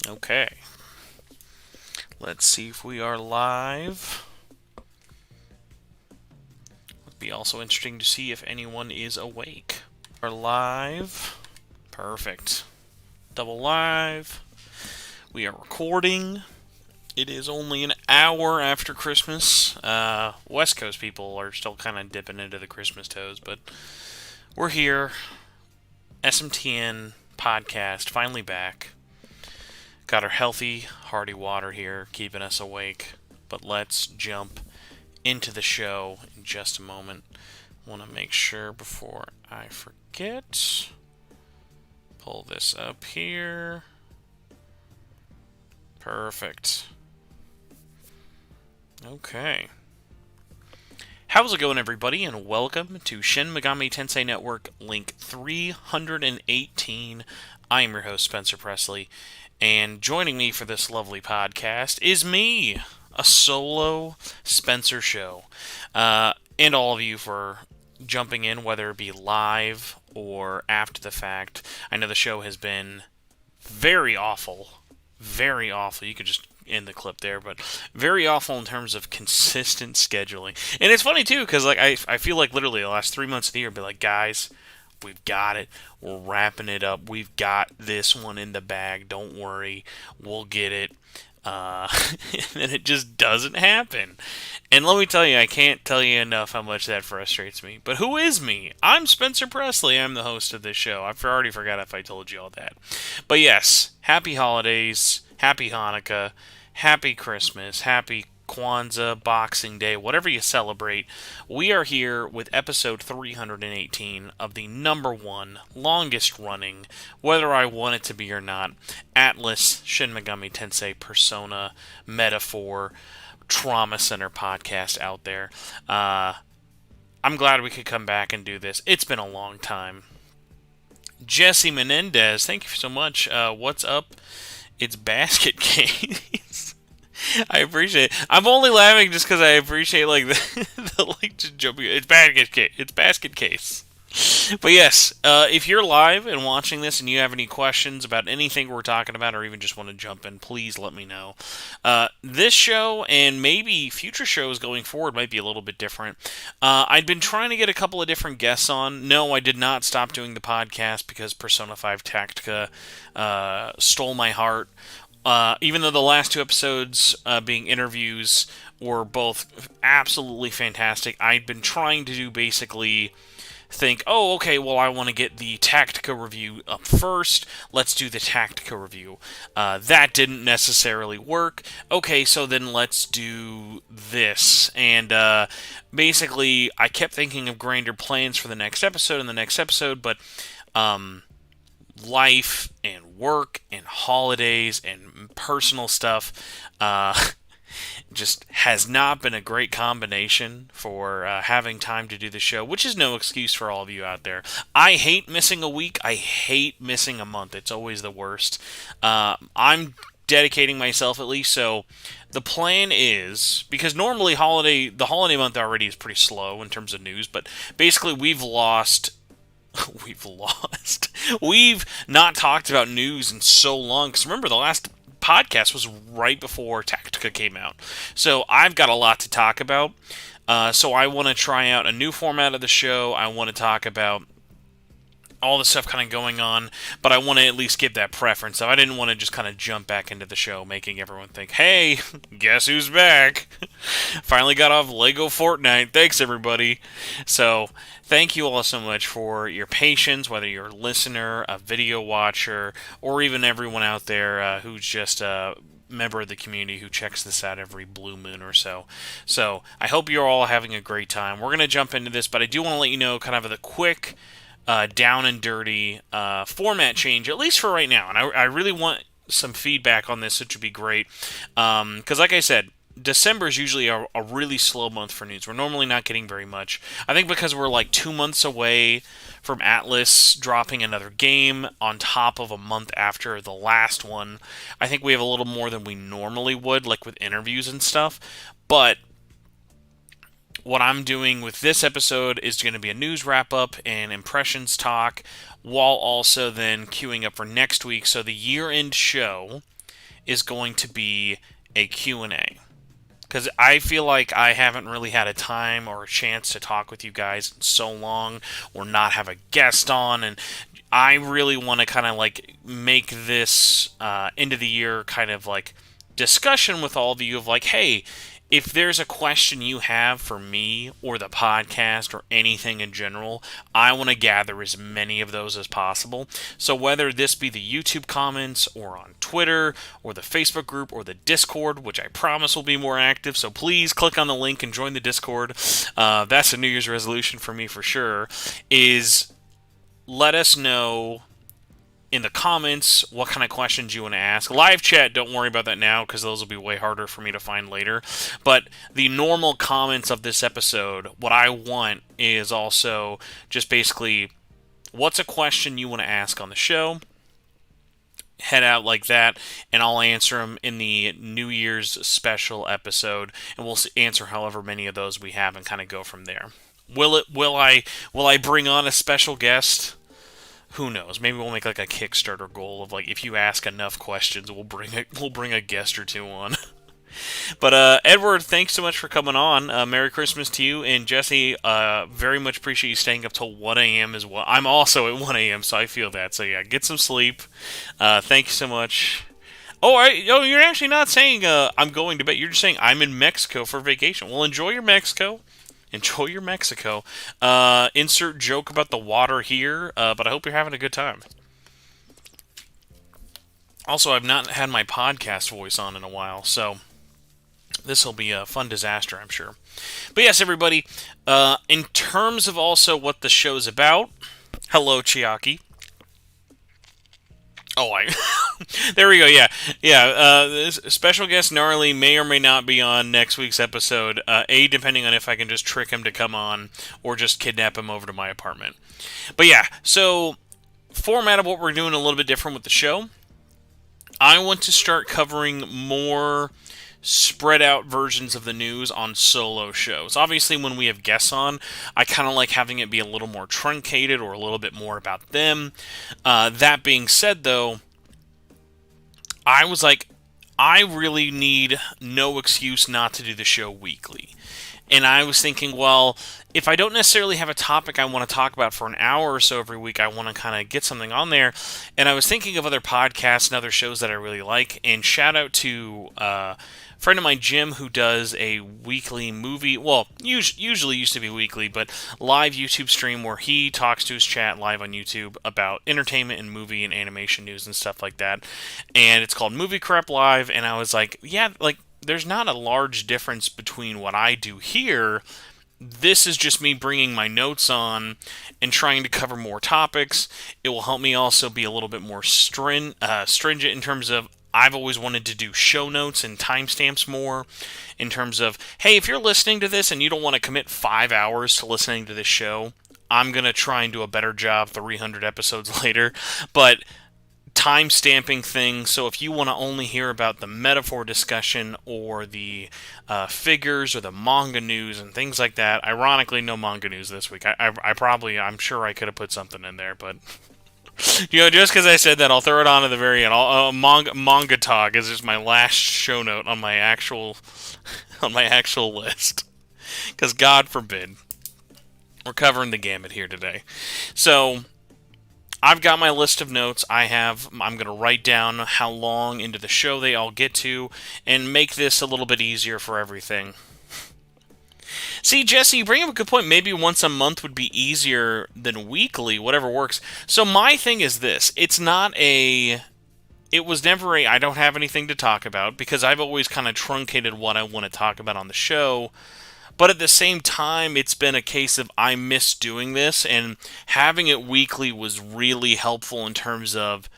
Okay. Let's see if we are live. It'd be also interesting to see if anyone is awake. We're live. Perfect. Double live. We are recording. It is only an hour after Christmas. West Coast people are still kind of dipping into the Christmas toes, but we're here. SMTN podcast finally back. Got our healthy, hearty water here, keeping us awake. But let's jump into the show in just a moment. Want to make sure before I forget. Pull this up here. Perfect. Okay. How's it going, everybody, and welcome to Shin Megami Tensei Network Link 318. I am your host, Spencer Presley, and joining me for this lovely podcast is me, a solo Spencer show. And all of you for jumping in, whether it be live or after the fact. I know the show has been very awful. Very awful. You could just end the clip there, but very awful in terms of consistent scheduling. And it's funny, too, because I feel like literally the last 3 months of the year, I'd be like, guys, we've got it. We're wrapping it up. We've got this one in the bag. Don't worry. We'll get it. And it just doesn't happen. And let me tell you, I can't tell you enough how much that frustrates me. But who is me? I'm Spencer Presley. I'm the host of this show. I already forgot if I told you all that. But yes, happy holidays, happy Hanukkah, happy Christmas, happy Kwanzaa, Boxing Day, whatever you celebrate. We are here with episode 318 of the number one, longest running, whether I want it to be or not, Atlus Shin Megami Tensei Persona Metaphor Trauma Center podcast out there. I'm glad we could come back and do this. It's been a long time. Jesse Menendez, thank you so much. What's up? It's Basket Case. I appreciate it. I'm only laughing just because I appreciate just jumping. It's basket case. It's basket case. But yes, if you're live and watching this and you have any questions about anything we're talking about or even just want to jump in, please let me know. This show and maybe future shows going forward might be a little bit different. I'd been trying to get a couple of different guests on. No, I did not stop doing the podcast because Persona 5 Tactica stole my heart. Even though the last two episodes being interviews were both absolutely fantastic, I'd been trying to do basically think, oh, okay, well, I want to get the Tactica review up first. Let's do the Tactica review. That didn't necessarily work. Okay, so then let's do this. And basically, I kept thinking of grander plans for the next episode and the next episode, but life and work and holidays and personal stuff just has not been a great combination for having time to do the show, which is no excuse for all of you out there. I hate missing a week. I hate missing a month. It's always the worst. I'm dedicating myself at least, so the plan is, because normally the holiday month already is pretty slow in terms of news, but basically we've lost. We've not talked about news in so long. Because remember, the last podcast was right before Tactica came out. So I've got a lot to talk about. So I want to try out a new format of the show. I want to talk about all the stuff kind of going on, but I want to at least give that preference. So I didn't want to just kind of jump back into the show, making everyone think, hey, guess who's back? Finally got off Lego Fortnite. Thanks, everybody. So thank you all so much for your patience, whether you're a listener, a video watcher, or even everyone out there who's just a member of the community who checks this out every blue moon or so. So I hope you're all having a great time. We're going to jump into this, but I do want to let you know kind of the quick down and dirty format change, at least for right now. And I really want some feedback on this, which would be great. Because like I said, December is usually a really slow month for news. We're normally not getting very much. I think because we're like 2 months away from Atlus dropping another game on top of a month after the last one, I think we have a little more than we normally would, like with interviews and stuff. But what I'm doing with this episode is going to be a news wrap-up and impressions talk, while also then queuing up for next week. So the year-end show is going to be a Q&A. Because I feel like I haven't really had a time or a chance to talk with you guys in so long, or not have a guest on, and I really want to kind of like make this end of the year kind of like discussion with all of you of like, hey, if there's a question you have for me or the podcast or anything in general, I want to gather as many of those as possible. So whether this be the YouTube comments or on Twitter or the Facebook group or the Discord, which I promise will be more active, so please click on the link and join the Discord. That's a New Year's resolution for me for sure, is let us know in the comments what kind of questions you want to ask. Live chat, don't worry about that now because those will be way harder for me to find later. But the normal comments of this episode, what I want is also just basically what's a question you want to ask on the show. Head out like that, and I'll answer them in the New Year's special episode, and we'll answer however many of those we have and kind of go from there. Will I bring on a special guest? Who knows? Maybe we'll make like a Kickstarter goal of like, if you ask enough questions, we'll bring a guest or two on. But Edward, thanks so much for coming on. Merry Christmas to you, and Jesse. Very much appreciate you staying up till 1 a.m. as well. I'm also at 1 a.m., so I feel that. So yeah, get some sleep. Thank you so much. Oh, you're actually not saying I'm going to bed. You're just saying I'm in Mexico for vacation. Well, enjoy your Mexico. Enjoy your Mexico. Insert joke about the water here, but I hope you're having a good time. Also, I've not had my podcast voice on in a while, so this will be a fun disaster, I'm sure. But yes, everybody, in terms of also what the show's about, hello, Chiaki. Oh, there we go. Yeah. Special guest Gnarly may or may not be on next week's episode. Depending on if I can just trick him to come on or just kidnap him over to my apartment. But yeah, so format of what we're doing a little bit different with the show. I want to start covering more spread out versions of the news on solo shows. Obviously, when we have guests on, I kind of like having it be a little more truncated or a little bit more about them. That being said, though, I was like, I really need no excuse not to do the show weekly. And I was thinking, well, if I don't necessarily have a topic I want to talk about for an hour or so every week, I want to kind of get something on there. And I was thinking of other podcasts and other shows that I really like. And shout out to a friend of mine, Jim, who does a weekly movie, well, usually used to be weekly, but live YouTube stream where he talks to his chat live on YouTube about entertainment and movie and animation news and stuff like that. And it's called Movie Crap Live. And I was like, yeah, like, there's not a large difference between what I do here. This is just me bringing my notes on and trying to cover more topics. It will help me also be a little bit more stringent in terms of I've always wanted to do show notes and timestamps more in terms of, hey, if you're listening to this and you don't want to commit 5 hours to listening to this show, I'm going to try and do a better job 300 episodes later. But time stamping thing, so if you want to only hear about the metaphor discussion or the figures or the manga news and things like that, ironically no manga news this week. I'm sure I could have put something in there, but just because I said that, I'll throw it on at the very end. Manga talk is just my last show note on my actual list, because God forbid, we're covering the gamut here today. So I've got my list of notes. I'm going to write down how long into the show they all get to and make this a little bit easier for everything. See, Jesse, you bring up a good point. Maybe once a month would be easier than weekly, whatever works. So my thing is this. It was never I don't have anything to talk about, because I've always kind of truncated what I want to talk about on the show. But at the same time, it's been a case of I miss doing this, and having it weekly was really helpful in terms of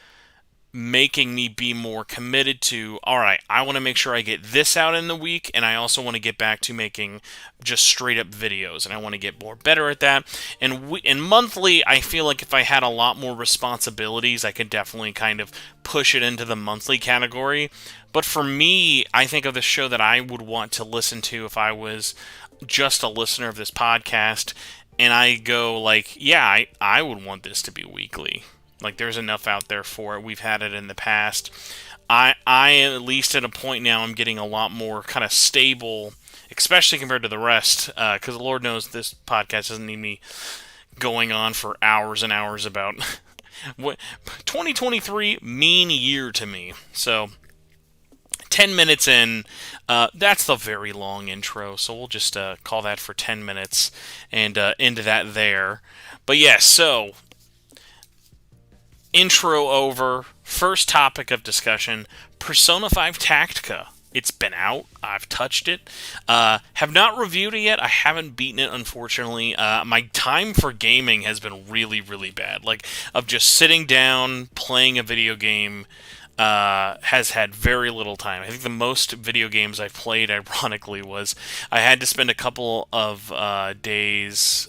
making me be more committed to, all right, I want to make sure I get this out in the week, and I also want to get back to making just straight up videos, and I want to get more better at that. And monthly, I feel like if I had a lot more responsibilities, I could definitely kind of push it into the monthly category. But for me, I think of the show that I would want to listen to if I was just a listener of this podcast, and I go like, yeah, I would want this to be weekly. Like, there's enough out there for it. We've had it in the past. I at least at a point now, I'm getting a lot more kind of stable, especially compared to the rest, because Lord knows this podcast doesn't need me going on for hours and hours about what 2023 mean year to me. So 10 minutes in, that's the very long intro, so we'll just call that for 10 minutes and into that there. But yes, so intro over. First topic of discussion, Persona 5 Tactica. It's been out. I've touched it. Have not reviewed it yet. I haven't beaten it, unfortunately. My time for gaming has been really, really bad. Like, of just sitting down, playing a video game, has had very little time. I think the most video games I've played, ironically, was I had to spend a couple of days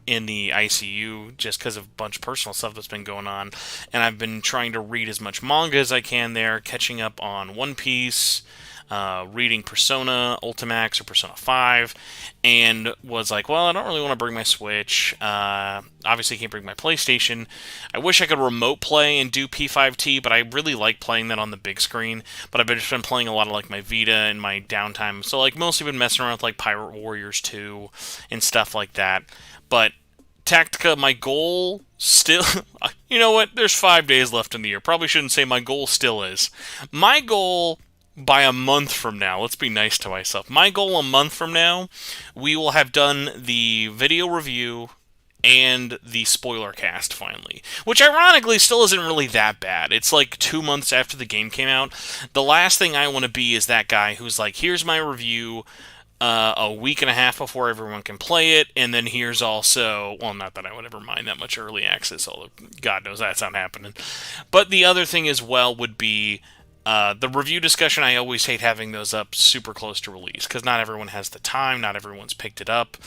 in the ICU just because of a bunch of personal stuff that's been going on, and I've been trying to read as much manga as I can there, catching up on One Piece, reading Persona, Ultimax, or Persona 5, and was like, well, I don't really want to bring my Switch. Obviously, can't bring my PlayStation. I wish I could remote play and do P5T, but I really like playing that on the big screen. But I've just been playing a lot of like my Vita in my downtime, so like mostly been messing around with like Pirate Warriors 2 and stuff like that. But Tactica, my goal still... You know what? There's 5 days left in the year. Probably shouldn't say my goal still is. My goal by a month from now, let's be nice to myself. My goal a month from now, we will have done the video review and the spoiler cast finally. Which ironically still isn't really that bad. It's like 2 months after the game came out. The last thing I want to be is that guy who's like, here's my review a week and a half before everyone can play it, and then here's also, well, not that I would ever mind that much early access, although God knows that's not happening. But the other thing as well would be the review discussion. I always hate having those up super close to release, because not everyone has the time, not everyone's picked it up,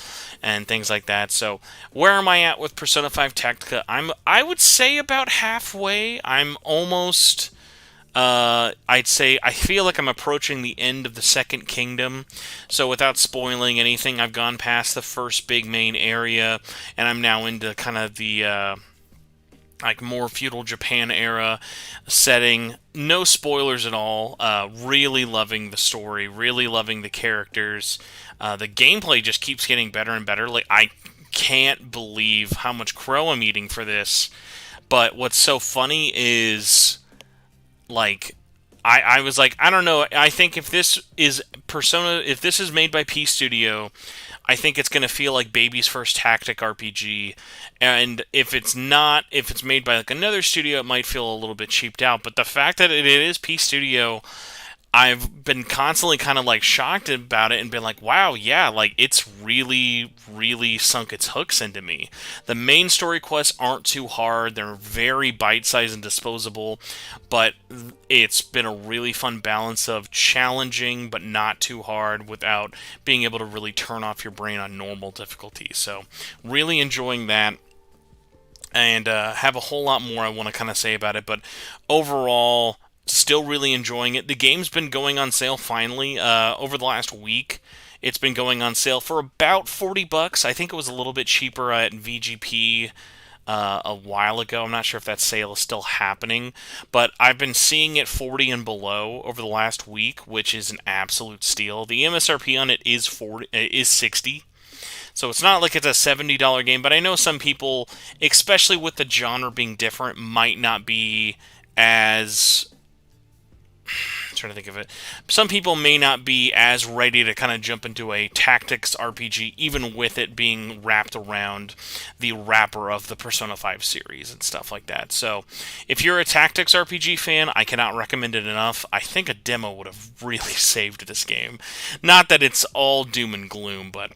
and things like that. So where am I at with Persona 5 Tactica? I would say about halfway. I'm almost... I'd say I feel like I'm approaching the end of the Second Kingdom, so without spoiling anything, I've gone past the first big main area, and I'm now into kind of the like more feudal Japan era setting. No spoilers at all. Really loving the story, really loving the characters. The gameplay just keeps getting better and better. Like, I can't believe how much crow I'm eating for this, but what's so funny is... Like, I was like, I don't know, I think if this is Persona, if this is made by P Studio, I think it's going to feel like baby's first tactic RPG, and if it's not, if it's made by like another studio, it might feel a little bit cheaped out, but the fact that it is P Studio, I've been constantly kind of like shocked about it and been like, wow, yeah, like it's really, really sunk its hooks into me. The main story quests aren't too hard. They're very bite-sized and disposable, but it's been a really fun balance of challenging but not too hard without being able to really turn off your brain on normal difficulty. So really enjoying that. And have a whole lot more I want to kind of say about it, but overall... still really enjoying it. The game's been going on sale finally over the last week. It's been going on sale for about $40. I think it was a little bit cheaper at VGP a while ago. I'm not sure if that sale is still happening, but I've been seeing it 40 and below over the last week, which is an absolute steal. The MSRP on it is 60. So it's not like it's a $70 game, but I know some people, especially with the genre being different, might not be as... I'm trying to think of it. Some people may not be as ready to kind of jump into a tactics RPG, even with it being wrapped around the wrapper of the Persona 5 series and stuff like that. So, if you're a tactics RPG fan, I cannot recommend it enough. I think a demo would have really saved this game. Not that it's all doom and gloom, but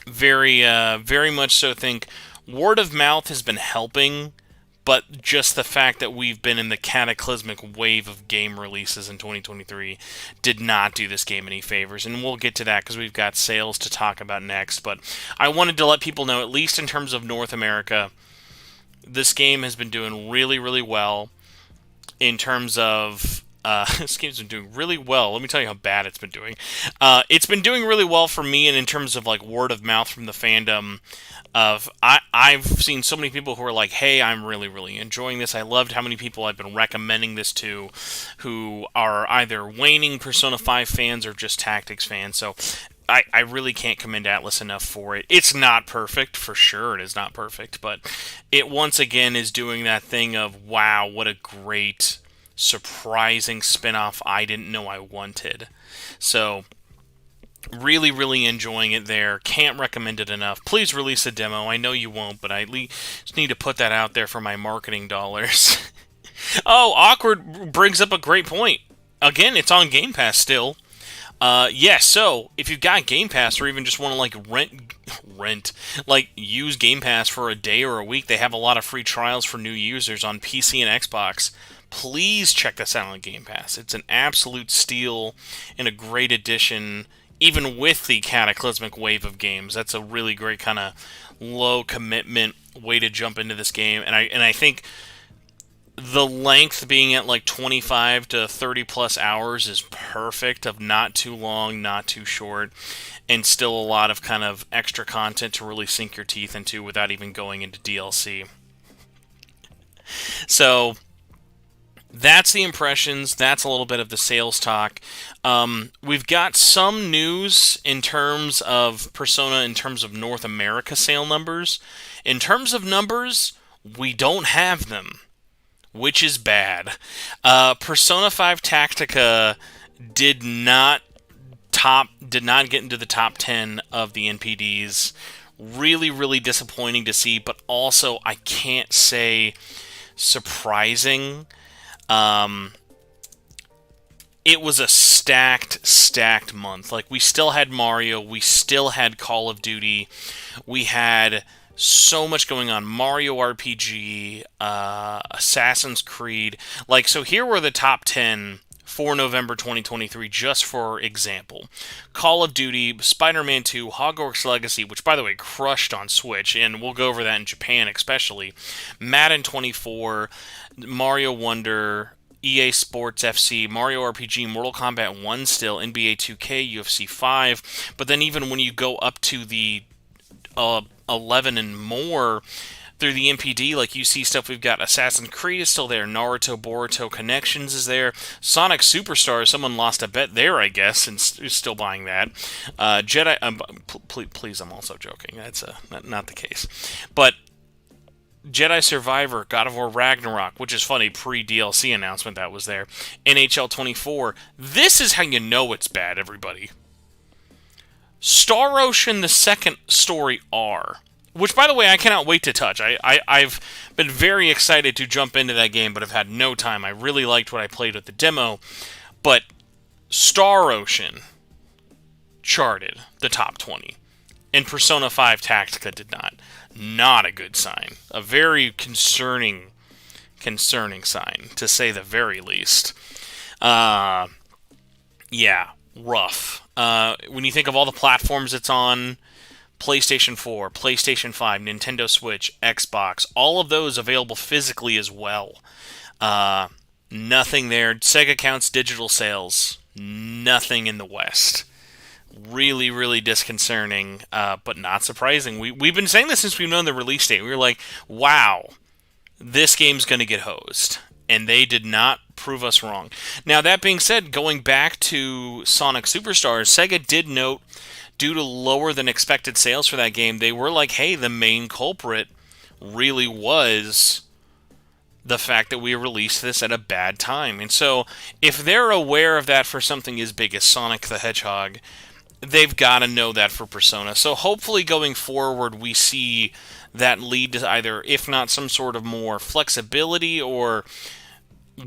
very much so. Think word of mouth has been helping. But just the fact that we've been in the cataclysmic wave of game releases in 2023 did not do this game any favors. And we'll get to that because we've got sales to talk about next. But I wanted to let people know, at least in terms of North America, this game has been doing really, really well in terms of This game's been doing really well. Let me tell you how bad it's been doing. It's been doing really well for me, and in terms of like word of mouth from the fandom. I've seen so many people who are like, "Hey, I'm really enjoying this. I loved how many people I've been recommending this to, who are either waning Persona 5 fans or just Tactics fans." So I really can't commend Atlus enough for it. It's not perfect, for sure it is not perfect, but it once again is doing that thing of, wow, what a great, surprising spin-off I didn't know I wanted. So, really enjoying it there. Can't recommend it enough. Please release a demo. I know you won't, but I at least need to put that out there for my marketing dollars. Oh, Awkward brings up a great point. Again, it's on Game Pass still. Yes, so if you've got Game Pass or even just want to like like use Game Pass for a day or a week, they have a lot of free trials for new users on PC and Xbox. Please check this out on Game Pass. It's an absolute steal and a great addition, even with the cataclysmic wave of games. That's a really great kind of low commitment way to jump into this game, and I think the length being at like 25 to 30 plus hours is perfect, of not too long, not too short, and still a lot of kind of extra content to really sink your teeth into without even going into DLC. So that's the impressions. That's a little bit of the sales talk. We've got some news in terms of Persona, in terms of North America sale numbers. In terms of numbers, we don't have them, which is bad. Persona 5 Tactica did not get into the top 10 of the NPDs. Really disappointing to see, but also I can't say surprising. It was a stacked month. Like, we still had Mario, we still had Call of Duty, we had so much going on. Mario RPG, Assassin's Creed. Like, so here were the top 10 for November 2023, just for example. Call of Duty, Spider-Man 2, Hogwarts Legacy, which, by the way, crushed on Switch, and we'll go over that in Japan especially. Madden 24, Mario Wonder, EA Sports FC, Mario RPG, Mortal Kombat 1 still, NBA 2K, UFC 5, but then even when you go up to the 11 and more through the NPD, like, you see stuff. We've got Assassin's Creed is still there, Naruto Boruto Connections is there, Sonic Superstars, someone lost a bet there, I guess, and is still buying that. Jedi, please, I'm also joking. That's not the case, but Jedi Survivor, God of War Ragnarok, which is funny, pre-DLC announcement that was there. NHL 24. This is how you know it's bad, everybody. Star Ocean, the second story R, which, by the way, I cannot wait to touch. I've been very excited to jump into that game, but I've had no time. I really liked what I played with the demo, but Star Ocean charted the top 20, and Persona 5 Tactica did not. Not a good sign. A very concerning sign, to say the very least. Yeah, rough. When you think of all the platforms it's on, PlayStation 4, PlayStation 5, Nintendo Switch, Xbox, all of those available physically as well. Nothing there. Sega counts digital sales. Nothing in the West. Really disconcerting, but not surprising. We've been saying this since we've known the release date. We were like, wow, this game's going to get hosed. And they did not prove us wrong. Now, that being said, going back to Sonic Superstars, Sega did note, due to lower than expected sales for that game, they were like, hey, the main culprit really was the fact that we released this at a bad time. And so, if they're aware of that for something as big as Sonic the Hedgehog, they've got to know that for Persona. So hopefully going forward we see that lead to either, if not some sort of more flexibility or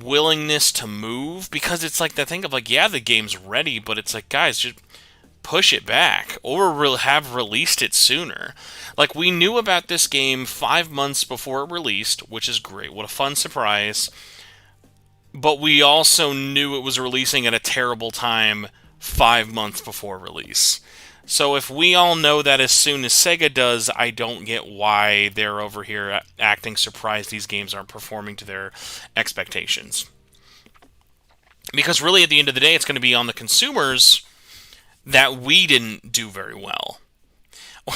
willingness to move, because it's like the thing of like, yeah, the game's ready, but it's like, guys, just push it back or have released it sooner. Like, we knew about this game 5 months before it released, which is great. What a fun surprise. But we also knew it was releasing at a terrible time 5 months before release. So if we all know that as soon as Sega does, I don't get why they're over here acting surprised these games aren't performing to their expectations. Because really, at the end of the day, it's going to be on the consumers that we didn't do very well.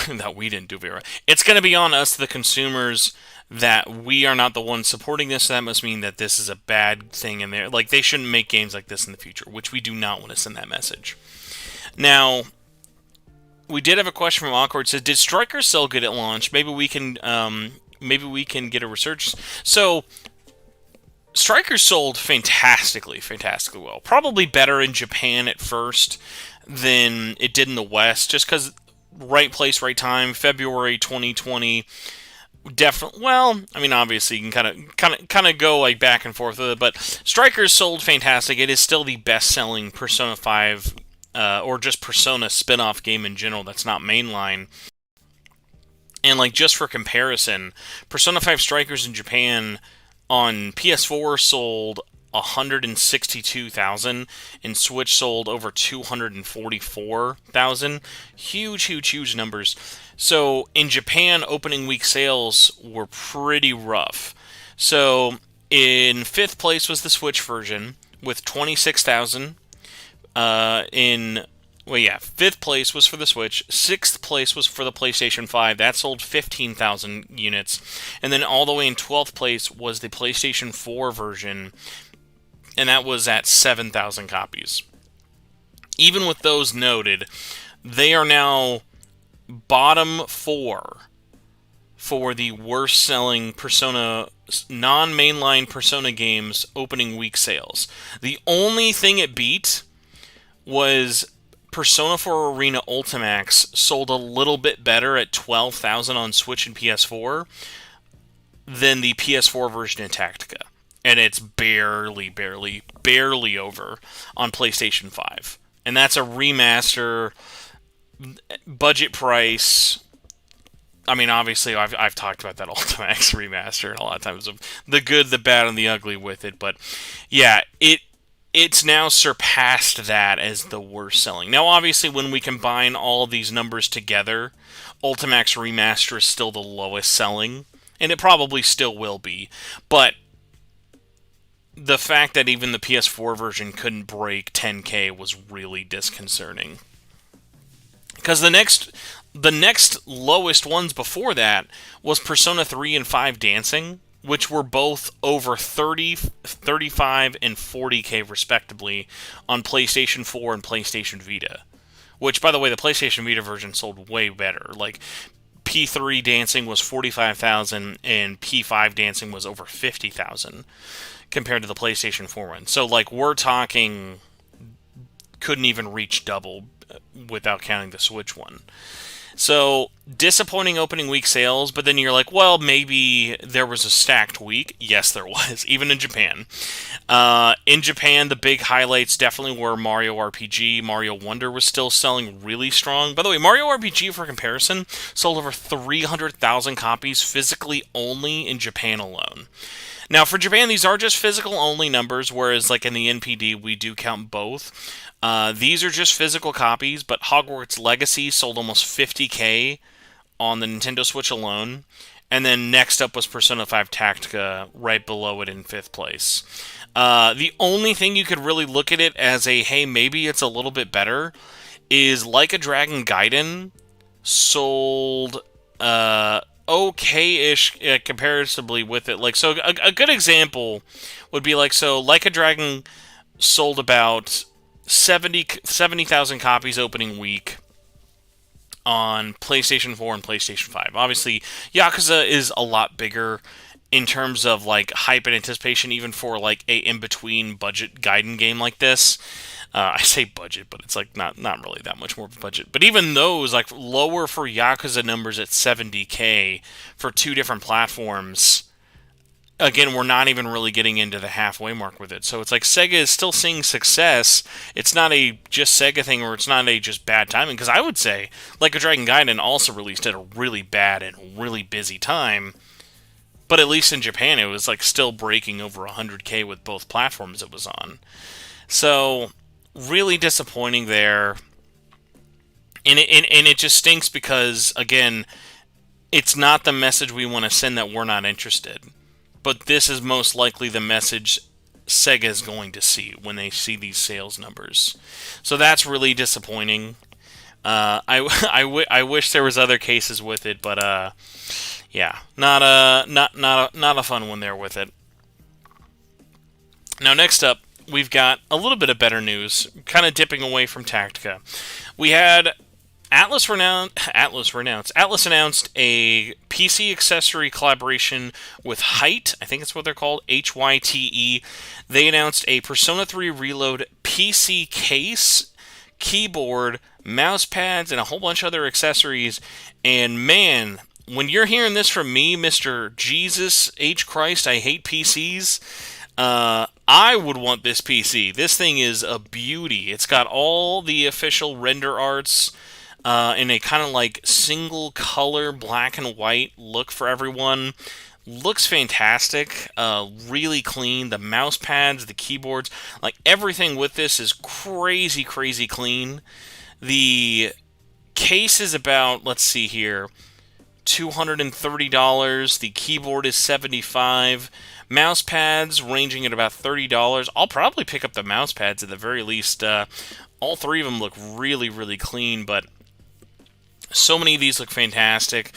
That we didn't do very well. It's going to be on us, the consumers, that we are not the ones supporting this. So that must mean that this is a bad thing in there. Like, they shouldn't make games like this in the future, which we do not want to send that message. Now, we did have a question from Awkward. It says, did Strikers sell good at launch? Maybe we can get a research. So, Strikers sold fantastically well. Probably better in Japan at first than it did in the West, just because right place, right time, February 2020. Definitely. Well, I mean, obviously, you can kind of go like back and forth with it, but Strikers sold fantastic. It is still the best-selling Persona 5 or just Persona spin-off game in general that's not mainline. And like just for comparison, Persona 5 Strikers in Japan on PS4 sold 162,000 and Switch sold over 244,000. Huge numbers. So in Japan, opening week sales were pretty rough. So in 5th place was the Switch version with 26,000. 5th place was for the Switch. 6th place was for the PlayStation 5. That sold 15,000 units. And then all the way in 12th place was the PlayStation 4 version, and that was at 7,000 copies. Even with those noted, they are now bottom 4 for the worst-selling Persona, non-mainline Persona games opening week sales. The only thing it beat was Persona 4 Arena Ultimax sold a little bit better at 12,000 on Switch and PS4 than the PS4 version in Tactica. And it's barely over on PlayStation 5. And that's a remaster, budget price. I mean, obviously, I've talked about that Ultimax remaster and a lot of times of the good, the bad, and the ugly with it. But yeah, it's now surpassed that as the worst selling. Now, obviously, when we combine all of these numbers together, Ultimax Remaster is still the lowest selling, and it probably still will be. But the fact that even the PS4 version couldn't break 10K was really disconcerting. Because the next lowest ones before that was Persona 3 and 5 Dancing, which were both over 30, 35, and 40K respectively on PlayStation 4 and PlayStation Vita. Which, by the way, the PlayStation Vita version sold way better. Like, P3 Dancing was 45,000 and P5 Dancing was over 50,000 compared to the PlayStation 4 one. So, like, we're talking couldn't even reach double without counting the Switch one. So, disappointing opening week sales, but then you're like, well, maybe there was a stacked week. Yes, there was, even in Japan. In Japan, the big highlights definitely were Mario RPG. Mario Wonder was still selling really strong. By the way, Mario RPG, for comparison, sold over 300,000 copies physically only in Japan alone. Now, for Japan, these are just physical-only numbers, whereas like in the NPD, we do count both. These are just physical copies, but Hogwarts Legacy sold almost 50K on the Nintendo Switch alone. And then next up was Persona 5 Tactica, right below it in 5th place. The only thing you could really look at it as a, hey, maybe it's a little bit better, is Like a Dragon Gaiden sold okay-ish comparatively with it. Like, so a good example would be like, so Like a Dragon sold about 70,000 copies opening week on PlayStation 4 and PlayStation 5. Obviously, Yakuza is a lot bigger in terms of like hype and anticipation, even for like a in-between budget Gaiden game like this. I say budget, but it's like not really that much more of a budget. But even those, like lower for Yakuza numbers at 70K for 2 different platforms. Again, we're not even really getting into the halfway mark with it. So it's like Sega is still seeing success. It's not a just Sega thing, or it's not a just bad timing. Because I would say, like a Dragon Gaiden also released at a really bad and really busy time. But at least in Japan, it was like still breaking over 100K with both platforms it was on. So, really disappointing there. And it just stinks because, again, it's not the message we want to send that we're not interested. But this is most likely the message Sega is going to see when they see these sales numbers. So that's really disappointing. I wish there was other cases with it, but yeah, not a fun one there with it. Now next up, we've got a little bit of better news, kind of dipping away from Tactica. We had Atlus announced a PC accessory collaboration with Hyte. I think that's what they're called, HYTE. They announced a Persona 3 Reload PC case, keyboard, mouse pads, and a whole bunch of other accessories. And man, when you're hearing this from me, Mr. Jesus H. Christ, I hate PCs, I would want this PC. This thing is a beauty. It's got all the official render arts in a kind of like single color black and white look for everyone. Looks fantastic, really clean. The mouse pads, the keyboards, like everything with this is crazy, crazy clean. The case is about, let's see here, $230. The keyboard is $75. Mouse pads ranging at about $30. I'll probably pick up the mouse pads at the very least. All three of them look really, really clean, but so many of these look fantastic.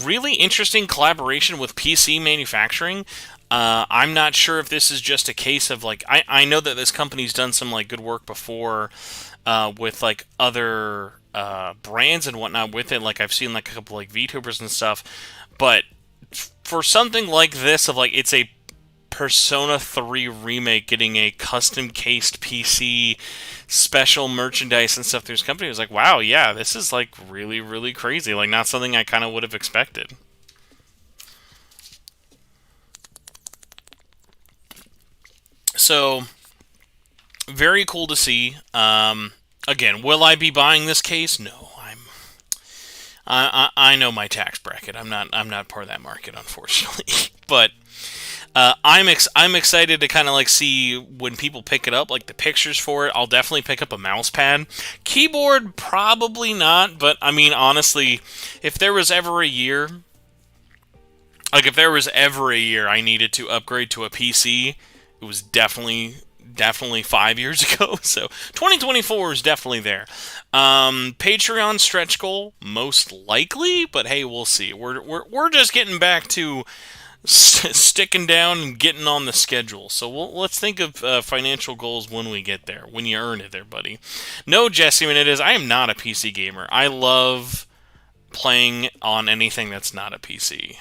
Really interesting collaboration with PC manufacturing. I'm not sure if this is just a case of like I know that this company's done some like good work before with like other brands and whatnot with it. Like I've seen like a couple like VTubers and stuff, but for something like this of like it's a Persona 3 remake getting a custom cased PC, special merchandise and stuff through this company, was like, wow, yeah, this is like really, really crazy. Like not something I kind of would have expected. So very cool to see. Again, will I be buying this case? No. I know my tax bracket. I'm not part of that market, unfortunately. But I'm excited to kind of like see when people pick it up, like the pictures for it. I'll definitely pick up a mouse pad. Keyboard, probably not. But I mean, honestly, if there was ever a year I needed to upgrade to a PC, it was definitely 5 years ago. So 2024 is definitely there. Patreon stretch goal, most likely, but hey, we'll see. We're just getting back to sticking down and getting on the schedule. So let's think of financial goals when we get there, when you earn it there, buddy. No, Jesse, when it is, I am not a PC gamer. I love playing on anything that's not a PC.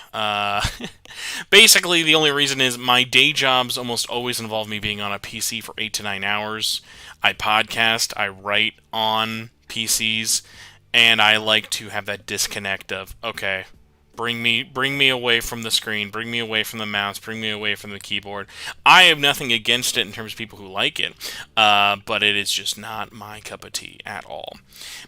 Basically, the only reason is my day jobs almost always involve me being on a PC for 8 to 9 hours. I podcast, I write on PCs, and I like to have that disconnect of, okay, bring me away from the screen, bring me away from the mouse, bring me away from the keyboard. I have nothing against it in terms of people who like it, but it is just not my cup of tea at all.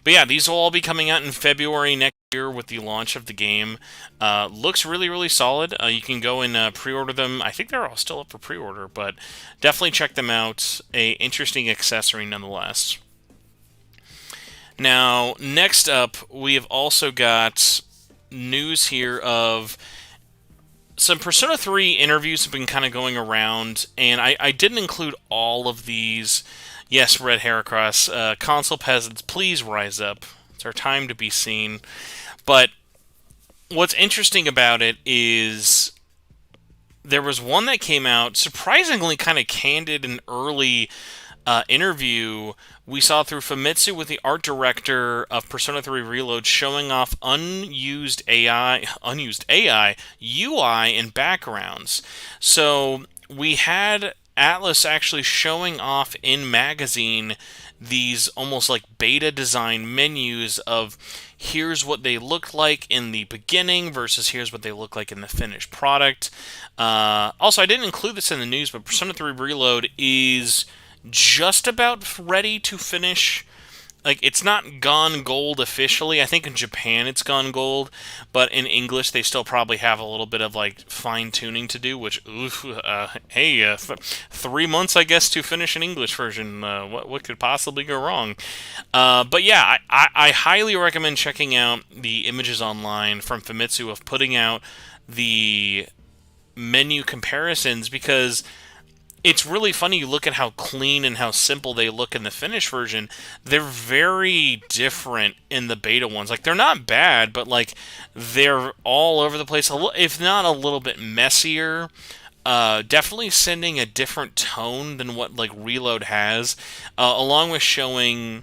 But yeah, these will all be coming out in February next year with the launch of the game. Looks really, really solid. You can go and pre-order them. I think they're all still up for pre-order, but definitely check them out. A interesting accessory nonetheless. Now, next up, we have also got news here of some Persona 3 interviews have been kind of going around, and I didn't include all of these. Yes, Red Heracross, console peasants, please rise up. It's our time to be seen. But what's interesting about it is there was one that came out, surprisingly kind of candid and early interview we saw through Famitsu with the art director of Persona 3 Reload, showing off unused AI UI and backgrounds. So we had Atlus actually showing off in magazine these almost like beta design menus of here's what they look like in the beginning versus here's what they look like in the finished product. Also, I didn't include this in the news, but Persona 3 Reload is just about ready to finish. Like, it's not gone gold officially. I think in Japan it's gone gold, but in English they still probably have a little bit of like fine tuning to do. Which, 3 months, I guess, to finish an English version. What could possibly go wrong? But yeah, I highly recommend checking out the images online from Famitsu of putting out the menu comparisons, because it's really funny. You look at how clean and how simple they look in the finished version. They're very different in the beta ones. Like, they're not bad, but like they're all over the place. If not a little bit messier. Definitely sending a different tone than what like Reload has, along with showing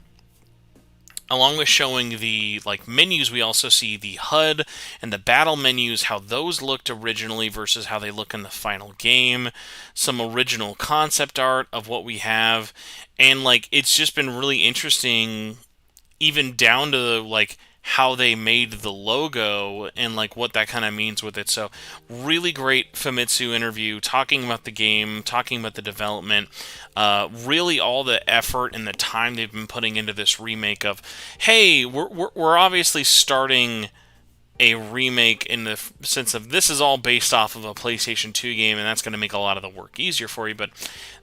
the like menus. We also see the HUD and the battle menus, how those looked originally versus how they look in the final game, some original concept art of what we have, and like it's just been really interesting, even down to like how they made the logo and like what that kind of means with it. So really great Famitsu interview talking about the game, talking about the development, really all the effort and the time they've been putting into this remake of, hey, we're obviously starting a remake in the sense of this is all based off of a PlayStation 2 game, and that's going to make a lot of the work easier for you, but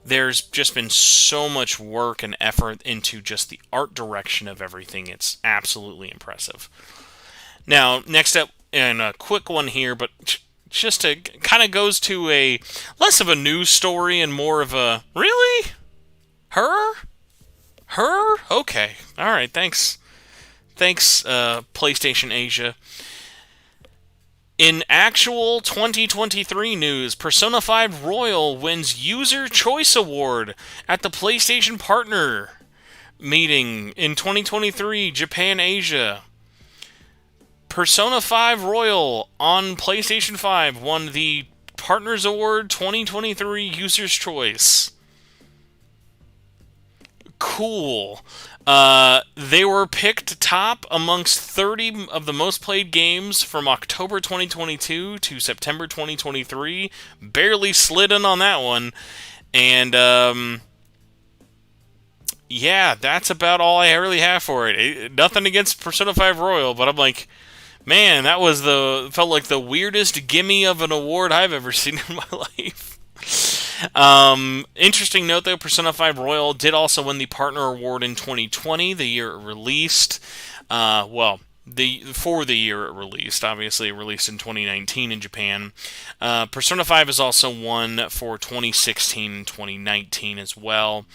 there's just been so much work and effort into just the art direction of everything. It's absolutely impressive. Now, next up, and a quick one here, but just to kind of goes to a less of a news story and more of a, really? Her? Her? Okay. All right, thanks. Thanks, PlayStation Asia. In actual 2023 news, Persona 5 Royal wins User Choice Award at the PlayStation Partner meeting in 2023, Japan, Asia. Persona 5 Royal on PlayStation 5 won the Partners Award 2023 User's Choice. Cool. They were picked top amongst 30 of the most played games from October 2022 to September 2023. Barely slid in on that one. And, yeah, that's about all I really have for it. Nothing against Persona 5 Royal, but I'm like, man, that was felt like the weirdest gimme of an award I've ever seen in my life. Interesting note though, Persona 5 Royal did also win the Partner Award in 2020, the year it released. For the year it released. Obviously, it released in 2019 in Japan. Persona 5 has also won for 2016 and 2019 as well.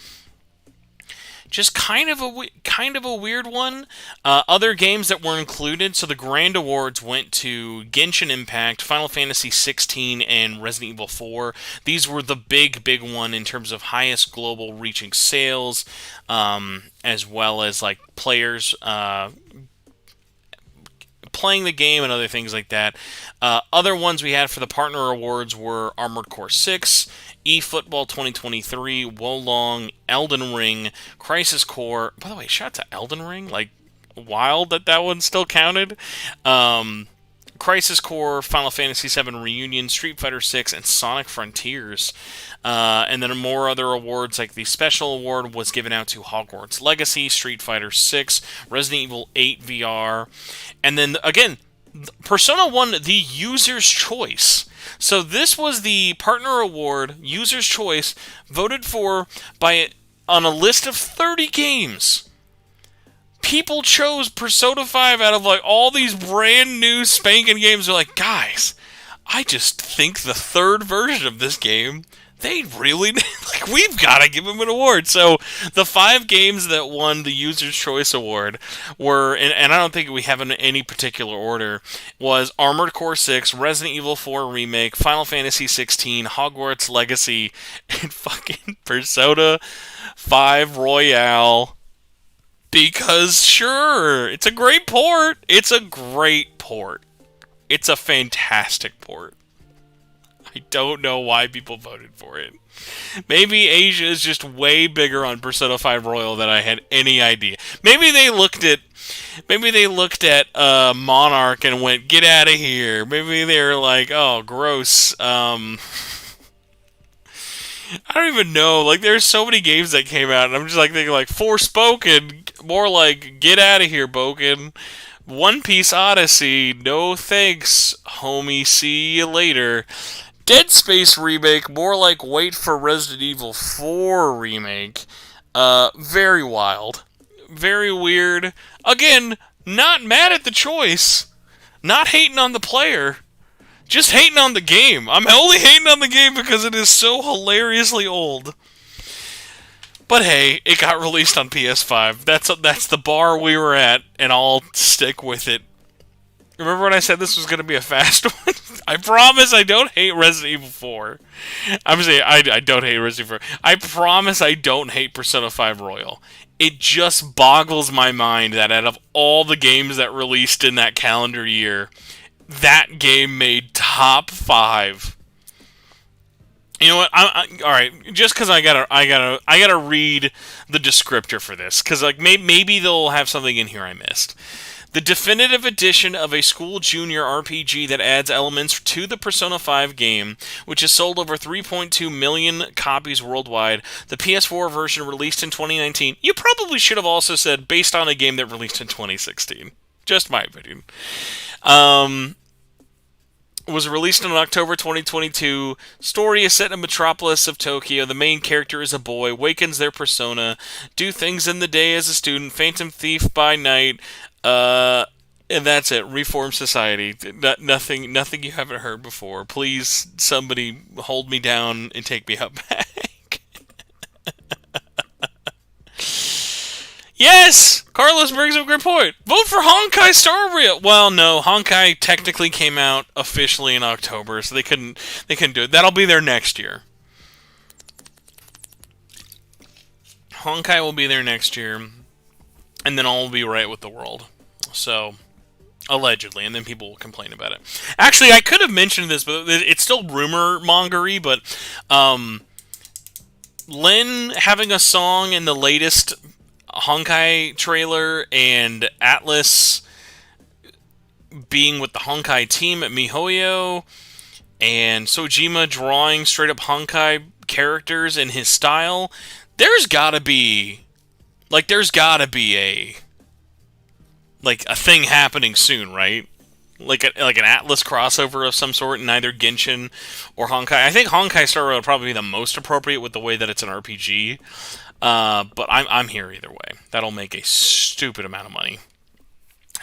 Just kind of a weird one. Other games that were included, so the Grand Awards went to Genshin Impact, Final Fantasy 16, and Resident Evil 4. These were the big one in terms of highest global reaching sales, as well as like players playing the game and other things like that. Other ones we had for the Partner Awards were Armored Core 6, eFootball 2023, Wolong, Elden Ring, Crisis Core. By the way, shout out to Elden Ring. Like, wild that one still counted. Crisis Core, Final Fantasy VII Reunion, Street Fighter VI, and Sonic Frontiers. And then more other awards, like the Special Award was given out to Hogwarts Legacy, Street Fighter VI, Resident Evil 8 VR. And then, again, Persona won the User's Choice. So this was the Partner Award, User's Choice, voted for on a list of 30 games. People chose Persona 5 out of like all these brand new spanking games. They're like, guys, I just think the third version of this game, they really, like, we've got to give them an award. So the 5 games that won the User's Choice Award were, and I don't think we have in any particular order, was Armored Core 6, Resident Evil 4 Remake, Final Fantasy 16, Hogwarts Legacy, and fucking Persona 5 Royale. Because, sure, it's a great port. It's a great port. It's a fantastic port. I don't know why people voted for it. Maybe Asia is just way bigger on Persona 5 Royal than I had any idea. Maybe they looked at Monarch and went, get out of here. Maybe they were like, oh, gross. I don't even know. Like, there's so many games that came out, and I'm just like thinking, like, Forspoken, more like, get out of here, Boken. One Piece Odyssey, no thanks, homie, see you later. Dead Space Remake, more like wait for Resident Evil 4 Remake. Very wild. Very weird. Again, not mad at the choice. Not hating on the player. Just hating on the game. I'm only hating on the game because it is so hilariously old. But hey, it got released on PS5. That's the bar we were at, and I'll stick with it. Remember when I said this was going to be a fast one? I promise I don't hate Resident Evil 4. I'm saying I don't hate Resident Evil 4. I promise I don't hate Persona 5 Royal. It just boggles my mind that out of all the games that released in that calendar year, that game made top 5. You know what? All right. Just because I gotta read the descriptor for this, because like maybe they'll have something in here I missed. The definitive edition of a school junior RPG that adds elements to the Persona 5 game, which has sold over 3.2 million copies worldwide. The PS4 version released in 2019. You probably should have also said based on a game that released in 2016. Just my opinion. Was released in October 2022. Story is set in a metropolis of Tokyo. The main character is a boy, wakens their persona, do things in the day as a student, phantom thief by night, and that's it. Reform society. Nothing you haven't heard before. Please, somebody hold me down and take me up back. Yes! Carlos brings up a great point. Vote for Honkai Star Rail. Well, no, Honkai technically came out officially in October, so they couldn't do it. That'll be there next year. Honkai will be there next year, and then all will be right with the world. So, allegedly, and then people will complain about it. Actually, I could have mentioned this, but it's still rumor mongery. But Lin having a song in the latest Honkai trailer, and Atlus being with the Honkai team at MiHoYo, and Sojima drawing straight up Honkai characters in his style, there's gotta be a thing happening soon, right? Like an Atlus crossover of some sort in either Genshin or Honkai. I think Honkai Star Rail would probably be the most appropriate with the way that it's an RPG. But I'm here either way. That'll make a stupid amount of money.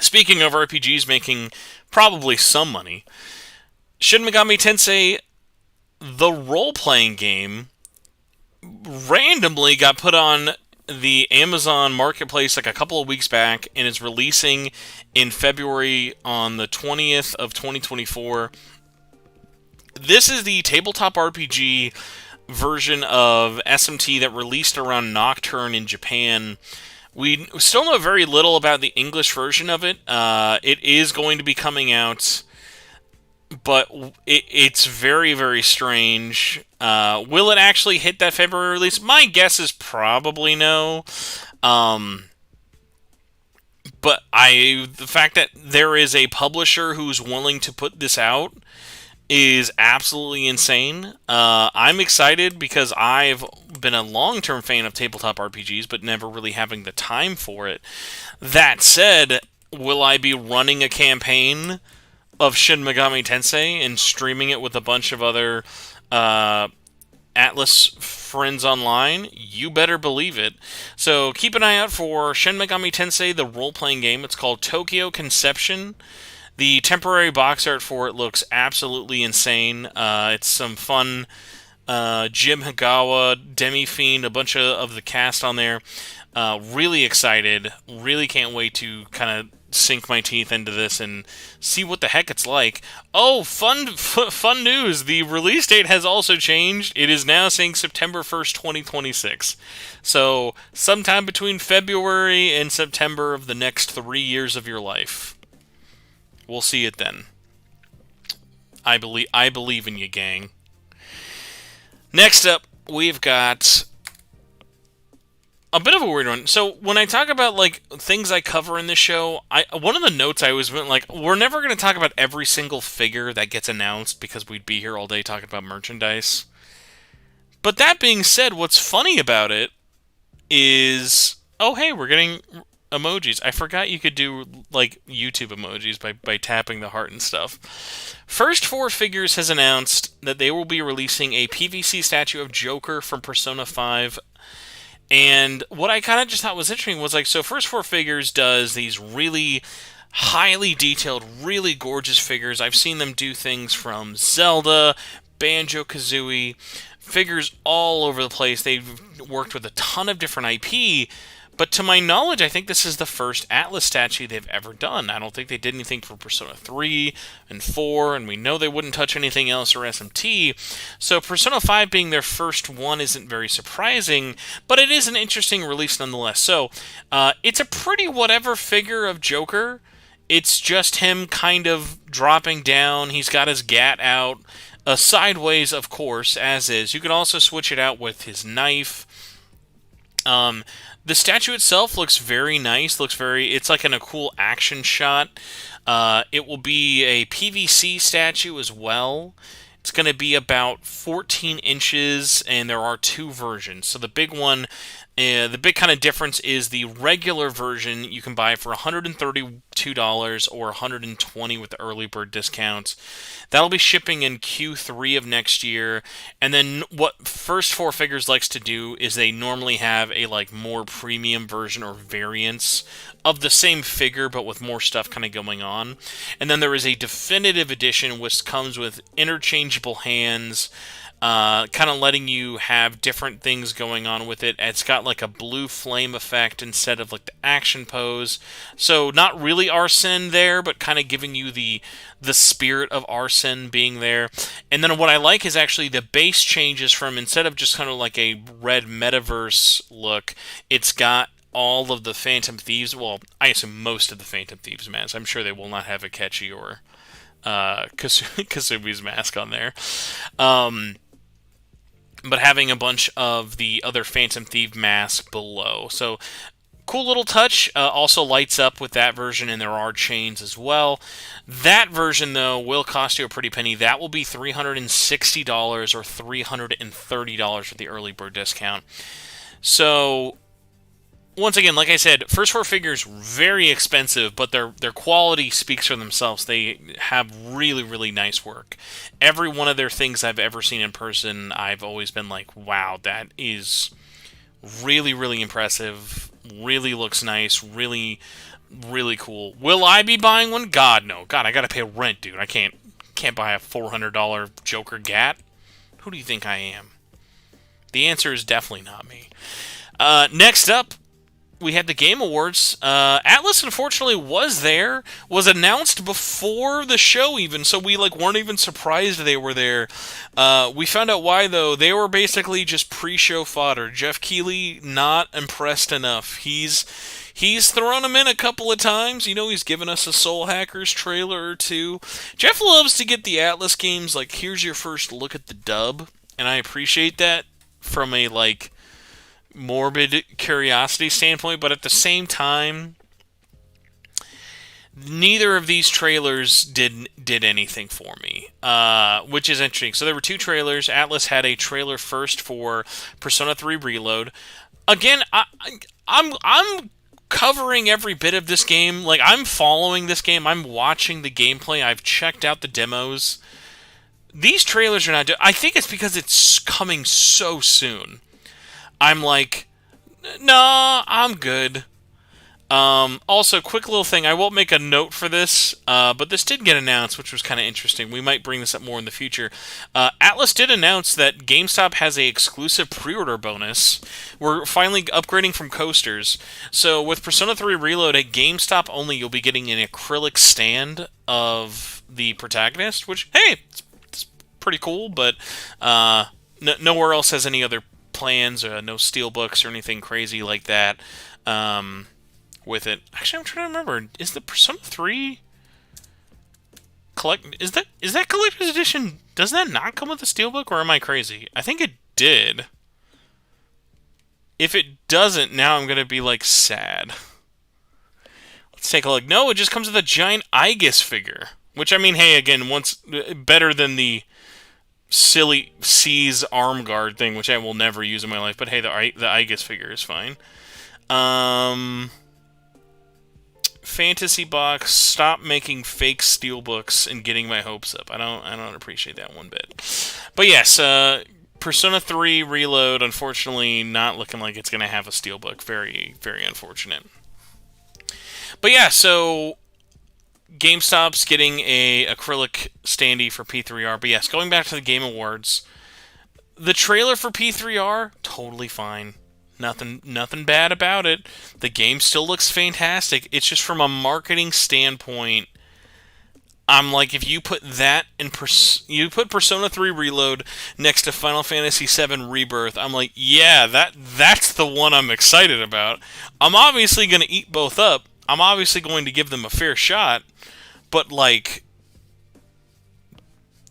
Speaking of RPGs making probably some money, Shin Megami Tensei, the role-playing game, randomly got put on the Amazon Marketplace like a couple of weeks back, and is releasing in February on the 20th of 2024. This is the tabletop RPG version of SMT that released around Nocturne in Japan. We still know very little about the English version of it. It is going to be coming out, but it's very, very strange. Will it actually hit that February release? My guess is probably no. But the fact that there is a publisher who's willing to put this out is absolutely insane. I'm excited because I've been a long-term fan of tabletop RPGs, but never really having the time for it. That said, will I be running a campaign of Shin Megami Tensei and streaming it with a bunch of other Atlus friends online? You better believe it. So keep an eye out for Shin Megami Tensei, the role-playing game. It's called Tokyo Conception. The temporary box art for it looks absolutely insane. It's some fun Jim Higawa, Demi Fiend, a bunch of the cast on there. Really excited. Really can't wait to kind of sink my teeth into this and see what the heck it's like. Oh, fun news! The release date has also changed. It is now saying September 1st, 2026. So, sometime between February and September of the next 3 years of your life. We'll see it then. I believe in you, gang. Next up, we've got a bit of a weird one. So when I talk about like things I cover in this show, one of the notes I always went like, we're never going to talk about every single figure that gets announced because we'd be here all day talking about merchandise. But that being said, what's funny about it is, oh hey, we're getting emojis. I forgot you could do like YouTube emojis by tapping the heart and stuff. First 4 Figures has announced that they will be releasing a PVC statue of Joker from Persona 5. And what I kind of just thought was interesting was like, so First 4 Figures does these really highly detailed, really gorgeous figures. I've seen them do things from Zelda, Banjo-Kazooie, figures all over the place. They've worked with a ton of different IP, but to my knowledge, I think this is the first Atlus statue they've ever done. I don't think they did anything for Persona 3 and 4, and we know they wouldn't touch anything else or SMT. So Persona 5 being their first one isn't very surprising, but it is an interesting release nonetheless. So it's a pretty whatever figure of Joker. It's just him kind of dropping down. He's got his gat out. Sideways, of course, as is. You can also switch it out with his knife. The statue itself looks very nice. It's like in a cool action shot. It will be a PVC statue as well. It's going to be about 14 inches, and there are two versions. So the big one, the big kind of difference is the regular version you can buy for $132 or $120 with the early bird discounts. That'll be shipping in Q3 of next year. And then what First Four Figures likes to do is they normally have a more premium version or variants of the same figure but with more stuff kind of going on. And then there is a definitive edition which comes with interchangeable hands, kind of letting you have different things going on with it. It's got like a blue flame effect instead of like the action pose. So not really Arsene there, but kind of giving you the spirit of Arsene being there. And then what I like is actually the base changes from, instead of just kind of like a red metaverse look, it's got all of the Phantom Thieves, well, I assume most of the Phantom Thieves masks. I'm sure they will not have Akechi or Kasumi's mask on there. But having a bunch of the other Phantom Thief masks below. So, cool little touch. Also lights up with that version, and there are chains as well. That version, though, will cost you a pretty penny. That will be $360 or $330 with the early bird discount. So, once again, like I said, First Four Figures very expensive, but their quality speaks for themselves. They have really, really nice work. Every one of their things I've ever seen in person, I've always been like, wow, that is really, really impressive. Really looks nice. Really, really cool. Will I be buying one? God, no. God, I gotta pay rent, dude. I can't buy a $400 Joker Gat. Who do you think I am? The answer is definitely not me. Next up, we had the Game Awards. Atlus, unfortunately, was announced before the show even, so we weren't even surprised they were there. We found out why, though. They were basically just pre-show fodder. Jeff Keighley, not impressed enough. He's thrown him in a couple of times. He's given us a Soul Hackers trailer or two. Jeff loves to get the Atlus games, here's your first look at the dub, and I appreciate that from a, morbid curiosity standpoint, but at the same time, neither of these trailers did anything for me, which is interesting. So there were two trailers. Atlus had a trailer first for Persona 3 Reload. Again, I'm covering every bit of this game. I'm following this game. I'm watching the gameplay. I've checked out the demos. These trailers are not. I think it's because it's coming so soon. I'm like, nah, I'm good. Also, quick little thing. I won't make a note for this, but this did get announced, which was kind of interesting. We might bring this up more in the future. Atlus did announce that GameStop has a exclusive pre-order bonus. We're finally upgrading from coasters. So with Persona 3 Reload at GameStop only, you'll be getting an acrylic stand of the protagonist, which, hey, it's pretty cool, but nowhere else has any other plans, no steelbooks or anything crazy like that with it. Actually, I'm trying to remember. Is the Persona 3 is that collector's edition? Does that not come with a steelbook, or am I crazy? I think it did. If it doesn't, now I'm gonna be sad. Let's take a look. No, it just comes with a giant Aegis figure. Which, I mean, hey, again, better than the silly C's arm guard thing, which I will never use in my life. But hey, the Aegis figure is fine. Fantasy box. Stop making fake steelbooks and getting my hopes up. I don't appreciate that one bit. But yes, Persona 3 Reload, unfortunately, not looking like it's going to have a steelbook. Very, very unfortunate. But yeah, so GameStop's getting a acrylic standee for P3R. But yes, going back to the Game Awards, the trailer for P3R, totally fine. Nothing bad about it. The game still looks fantastic. It's just from a marketing standpoint, I'm like, if you put that in you put Persona 3 Reload next to Final Fantasy 7 Rebirth, I'm like, yeah, that's the one I'm excited about. I'm obviously going to eat both up. I'm obviously going to give them a fair shot, but like,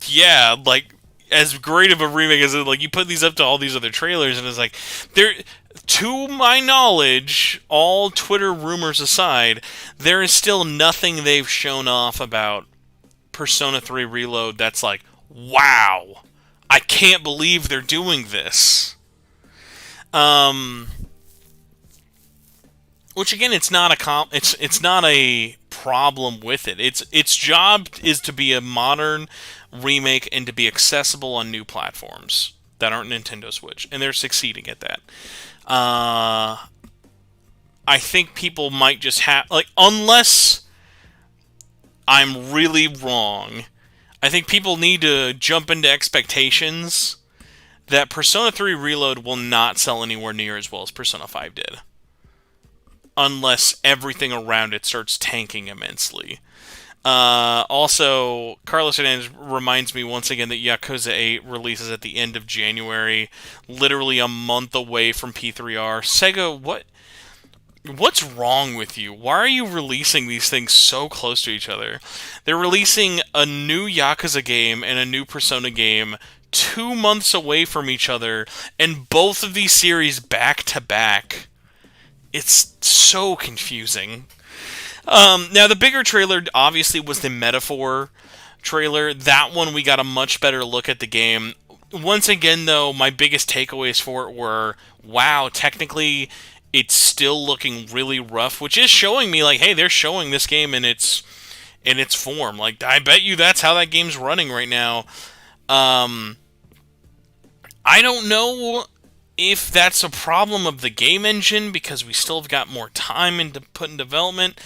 yeah, like, as great of a remake as it, like, you put these up to all these other trailers, and it's like, there, to my knowledge, all Twitter rumors aside, there is still nothing they've shown off about Persona 3 Reload that's like, wow, I can't believe they're doing this. Which again, it's not it's not a problem with it. Its job is to be a modern remake and to be accessible on new platforms that aren't Nintendo Switch, and they're succeeding at that. I think people might just have, like, unless I'm really wrong, I think people need to jump into expectations that Persona 3 Reload will not sell anywhere near as well as Persona 5 did. Unless everything around it starts tanking immensely. Also, Carlos Hernandez reminds me once again that Yakuza 8 releases at the end of January, literally a month away from P3R. Sega, what's wrong with you? Why are you releasing these things so close to each other? They're releasing a new Yakuza game and a new Persona game 2 months away from each other, and both of these series back to back. It's so confusing. Now, the bigger trailer obviously was the Metaphor trailer. That one, we got a much better look at the game. Once again, though, my biggest takeaways for it were, wow, technically, it's still looking really rough, which is showing me, like, hey, they're showing this game in its form. Like, I bet you that's how that game's running right now. I don't know if that's a problem of the game engine, because we still have got more time to put in development.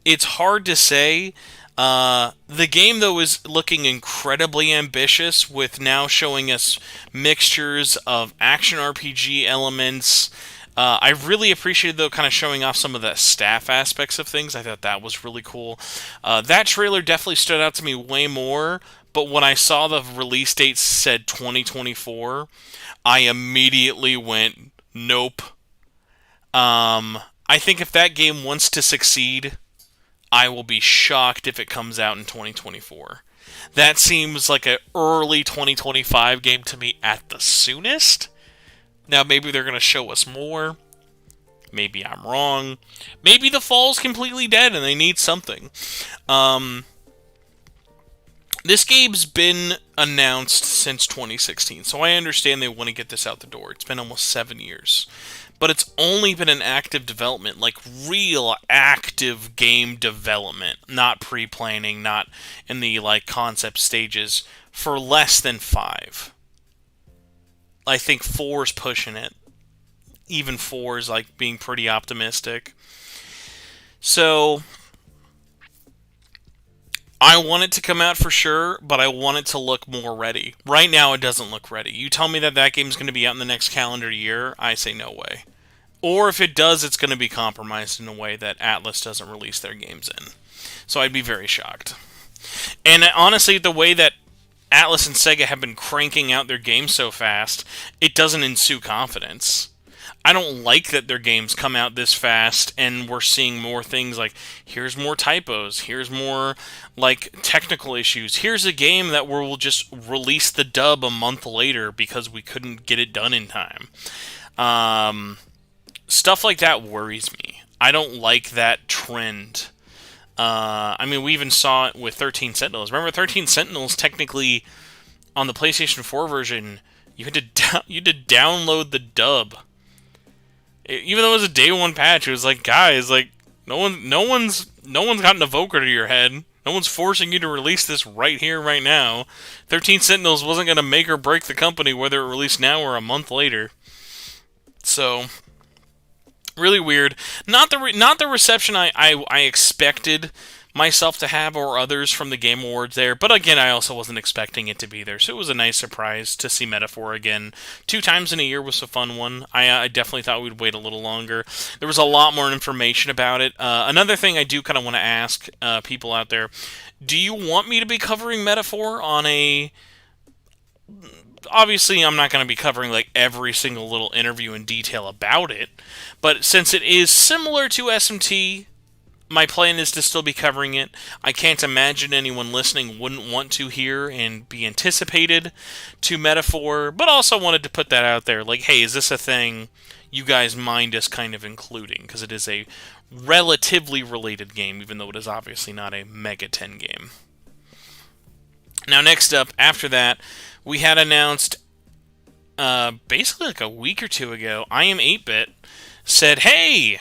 It's hard to say. The game, though, is looking incredibly ambitious, with now showing us mixtures of action RPG elements. I really appreciated, though, kind of showing off some of the staff aspects of things. I thought that was really cool. That trailer definitely stood out to me way more, but when I saw the release date said 2024, I immediately went, nope. I think if that game wants to succeed, I will be shocked if it comes out in 2024. That seems like an early 2025 game to me at the soonest. Now, maybe they're going to show us more. Maybe I'm wrong. Maybe the fall's completely dead and they need something. This game's been announced since 2016, so I understand they want to get this out the door. It's been almost 7 years. But it's only been in active development, like real active game development, not pre-planning, not in the like concept stages, for less than 5. I think 4's pushing it. Even 4's like being pretty optimistic. So I want it to come out for sure, but I want it to look more ready. Right now, it doesn't look ready. You tell me that game's going to be out in the next calendar year, I say no way. Or if it does, it's going to be compromised in a way that Atlus doesn't release their games in. So I'd be very shocked. And honestly, the way that Atlus and Sega have been cranking out their games so fast, it doesn't ensue confidence. I don't like that their games come out this fast and we're seeing more things like, here's more typos, here's more like technical issues, here's a game that we'll just release the dub a month later because we couldn't get it done in time. Stuff like that worries me. I don't like that trend. I mean, we even saw it with 13 Sentinels. Remember, 13 Sentinels, technically, on the PlayStation 4 version, you had to download the dub. Even though it was a day one patch, it was like, guys, like, no one's got an evoker to your head. No one's forcing you to release this right here, right now. 13 Sentinels wasn't going to make or break the company, whether it released now or a month later. So, really weird. Not the reception I expected myself to have or others from the Game Awards there. But again, I also wasn't expecting it to be there, so it was a nice surprise to see Metaphor again. 2 times in a year was a fun one. I definitely thought we'd wait a little longer. There was a lot more information about it. Another thing I do kind of want to ask people out there, do you want me to be covering Metaphor on a... Obviously, I'm not going to be covering like every single little interview in detail about it, but since it is similar to SMT, my plan is to still be covering it. I can't imagine anyone listening wouldn't want to hear and be anticipated to Metaphor, but also wanted to put that out there. Like, hey, is this a thing you guys mind us kind of including? Because it is a relatively related game, even though it is obviously not a Mega 10 game. Now, next up, after that, we had announced, basically like a week or two ago, I Am 8-Bit said, hey,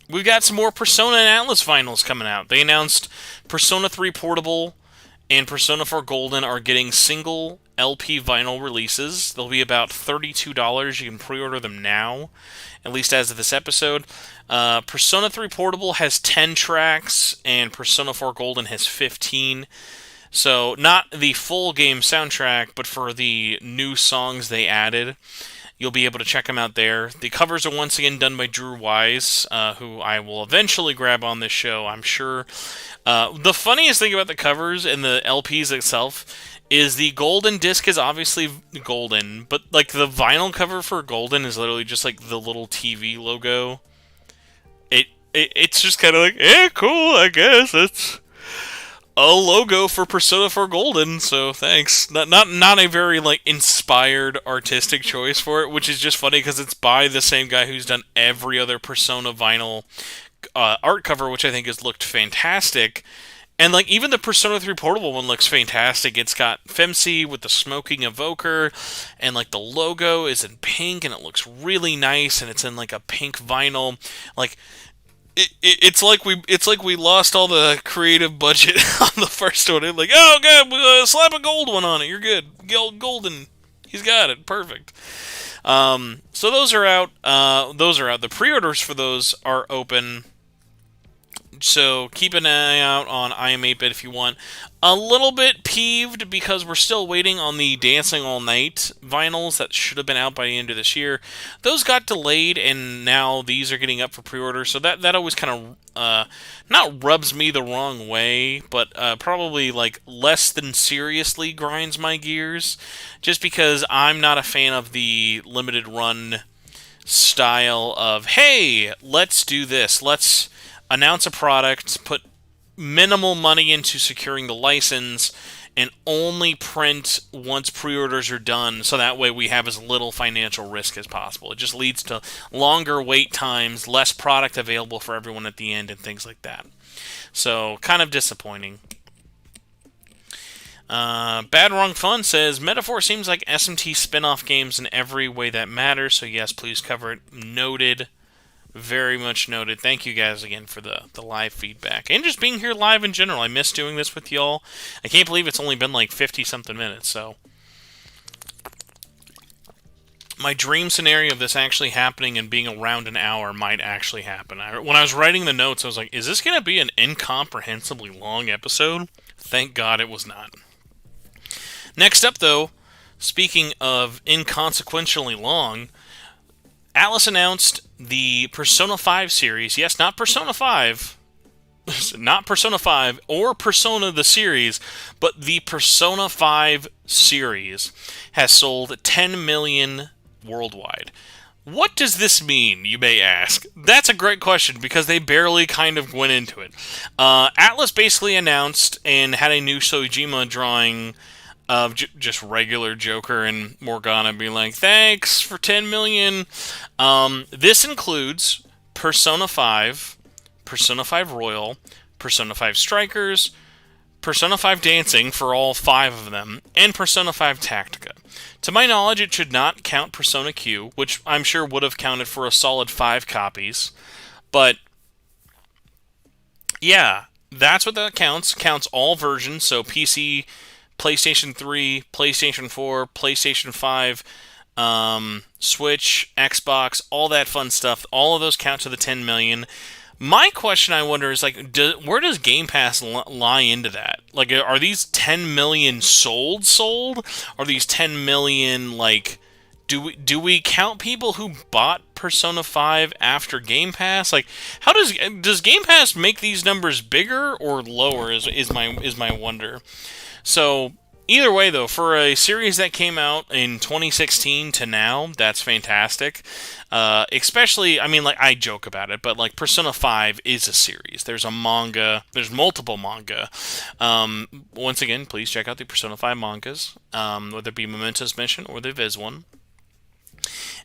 we've got some more Persona and Atlus vinyls coming out. They announced Persona 3 Portable and Persona 4 Golden are getting single LP vinyl releases. They'll be about $32. You can pre-order them now, at least as of this episode. Persona 3 Portable has 10 tracks, and Persona 4 Golden has 15. So, not the full game soundtrack, but for the new songs they added, you'll be able to check them out there. The covers are once again done by Drew Wise, who I will eventually grab on this show, I'm sure. The funniest thing about the covers and the LPs itself is the Golden disc is obviously golden, but like the vinyl cover for Golden is literally just like the little TV logo. It's just kind of like, cool, I guess. It's a logo for Persona 4 Golden, so thanks. Not a very like inspired artistic choice for it, which is just funny because it's by the same guy who's done every other Persona vinyl art cover, which I think has looked fantastic. And like even the Persona 3 Portable one looks fantastic. It's got Femc with the smoking evoker, and like the logo is in pink, and it looks really nice, and it's in like a pink vinyl. Like it's like we lost all the creative budget on the first one. It's like, oh god, slap a gold one on it. You're good. Golden. He's got it. Perfect. So those are out. The pre-orders for those are open. So keep an eye out on I Am 8-Bit if you want. A little bit peeved because we're still waiting on the Dancing All Night vinyls that should have been out by the end of this year. Those got delayed, and now these are getting up for pre-order. So that always kind of not rubs me the wrong way, but probably like less than seriously grinds my gears, just because I'm not a fan of the limited run style of, hey, let's do this. Let's announce a product, put minimal money into securing the license, and only print once pre-orders are done, so that way we have as little financial risk as possible. It just leads to longer wait times, less product available for everyone at the end, and things like that. So, kind of disappointing. Bad Wrong Fun says, Metaphor seems like SMT spin-off games in every way that matters, so yes, please cover it. Noted. Very much noted. Thank you guys again for the live feedback. And just being here live in general. I miss doing this with y'all. I can't believe it's only been like 50-something minutes, so. My dream scenario of this actually happening and being around an hour might actually happen. When I was writing the notes, I was like, is this going to be an incomprehensibly long episode? Thank God it was not. Next up, though, speaking of inconsequentially long, Atlus announced the Persona 5 series. Yes, not Persona 5. Not Persona 5 or Persona the series, but the Persona 5 series has sold 10 million worldwide. What does this mean, you may ask? That's a great question, because they barely kind of went into it. Atlus basically announced and had a new Soejima drawing of just regular Joker and Morgana being like, thanks for 10 million. This includes Persona 5, Persona 5 Royal, Persona 5 Strikers, Persona 5 Dancing for all 5 of them, and Persona 5 Tactica. To my knowledge, it should not count Persona Q, which I'm sure would have counted for a solid 5 copies. But, yeah, that's what that counts. Counts all versions, so PC, PlayStation 3, PlayStation 4, PlayStation 5, Switch, Xbox, all that fun stuff. All of those count to the 10 million. My question, I wonder, is like, where does Game Pass lie into that? Like, are these 10 million sold? Are these 10 million like? Do we count people who bought Persona 5 after Game Pass? Like, how does Game Pass make these numbers bigger or lower? Is my wonder. So either way, though, for a series that came out in 2016 to now, that's fantastic. Especially, I mean, like, I joke about it, but like Persona 5 is a series. There's a manga. There's multiple manga. Once again, please check out the Persona 5 mangas, whether it be Mementos Mission or the Viz one.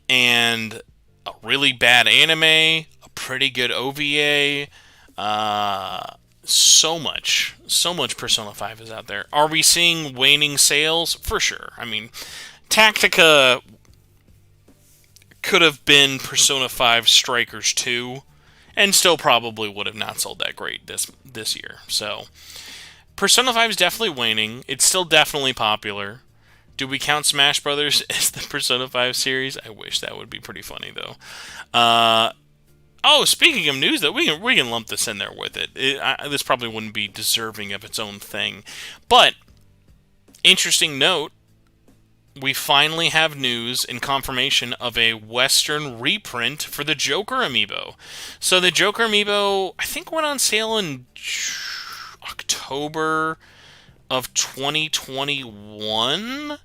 And a really bad anime, a pretty good OVA. So much Persona 5 is out there. Are we seeing waning sales? For sure. I mean, Tactica could have been Persona 5 Strikers 2, and still probably would have not sold that great this year. So, Persona 5 is definitely waning. It's still definitely popular. Do we count Smash Brothers as the Persona 5 series? I wish. That would be pretty funny, though. Oh, speaking of news, though, we can lump this in there with it. This probably wouldn't be deserving of its own thing. But, interesting note, we finally have news and confirmation of a Western reprint for the Joker Amiibo. So the Joker Amiibo, I think, went on sale in October of 2021.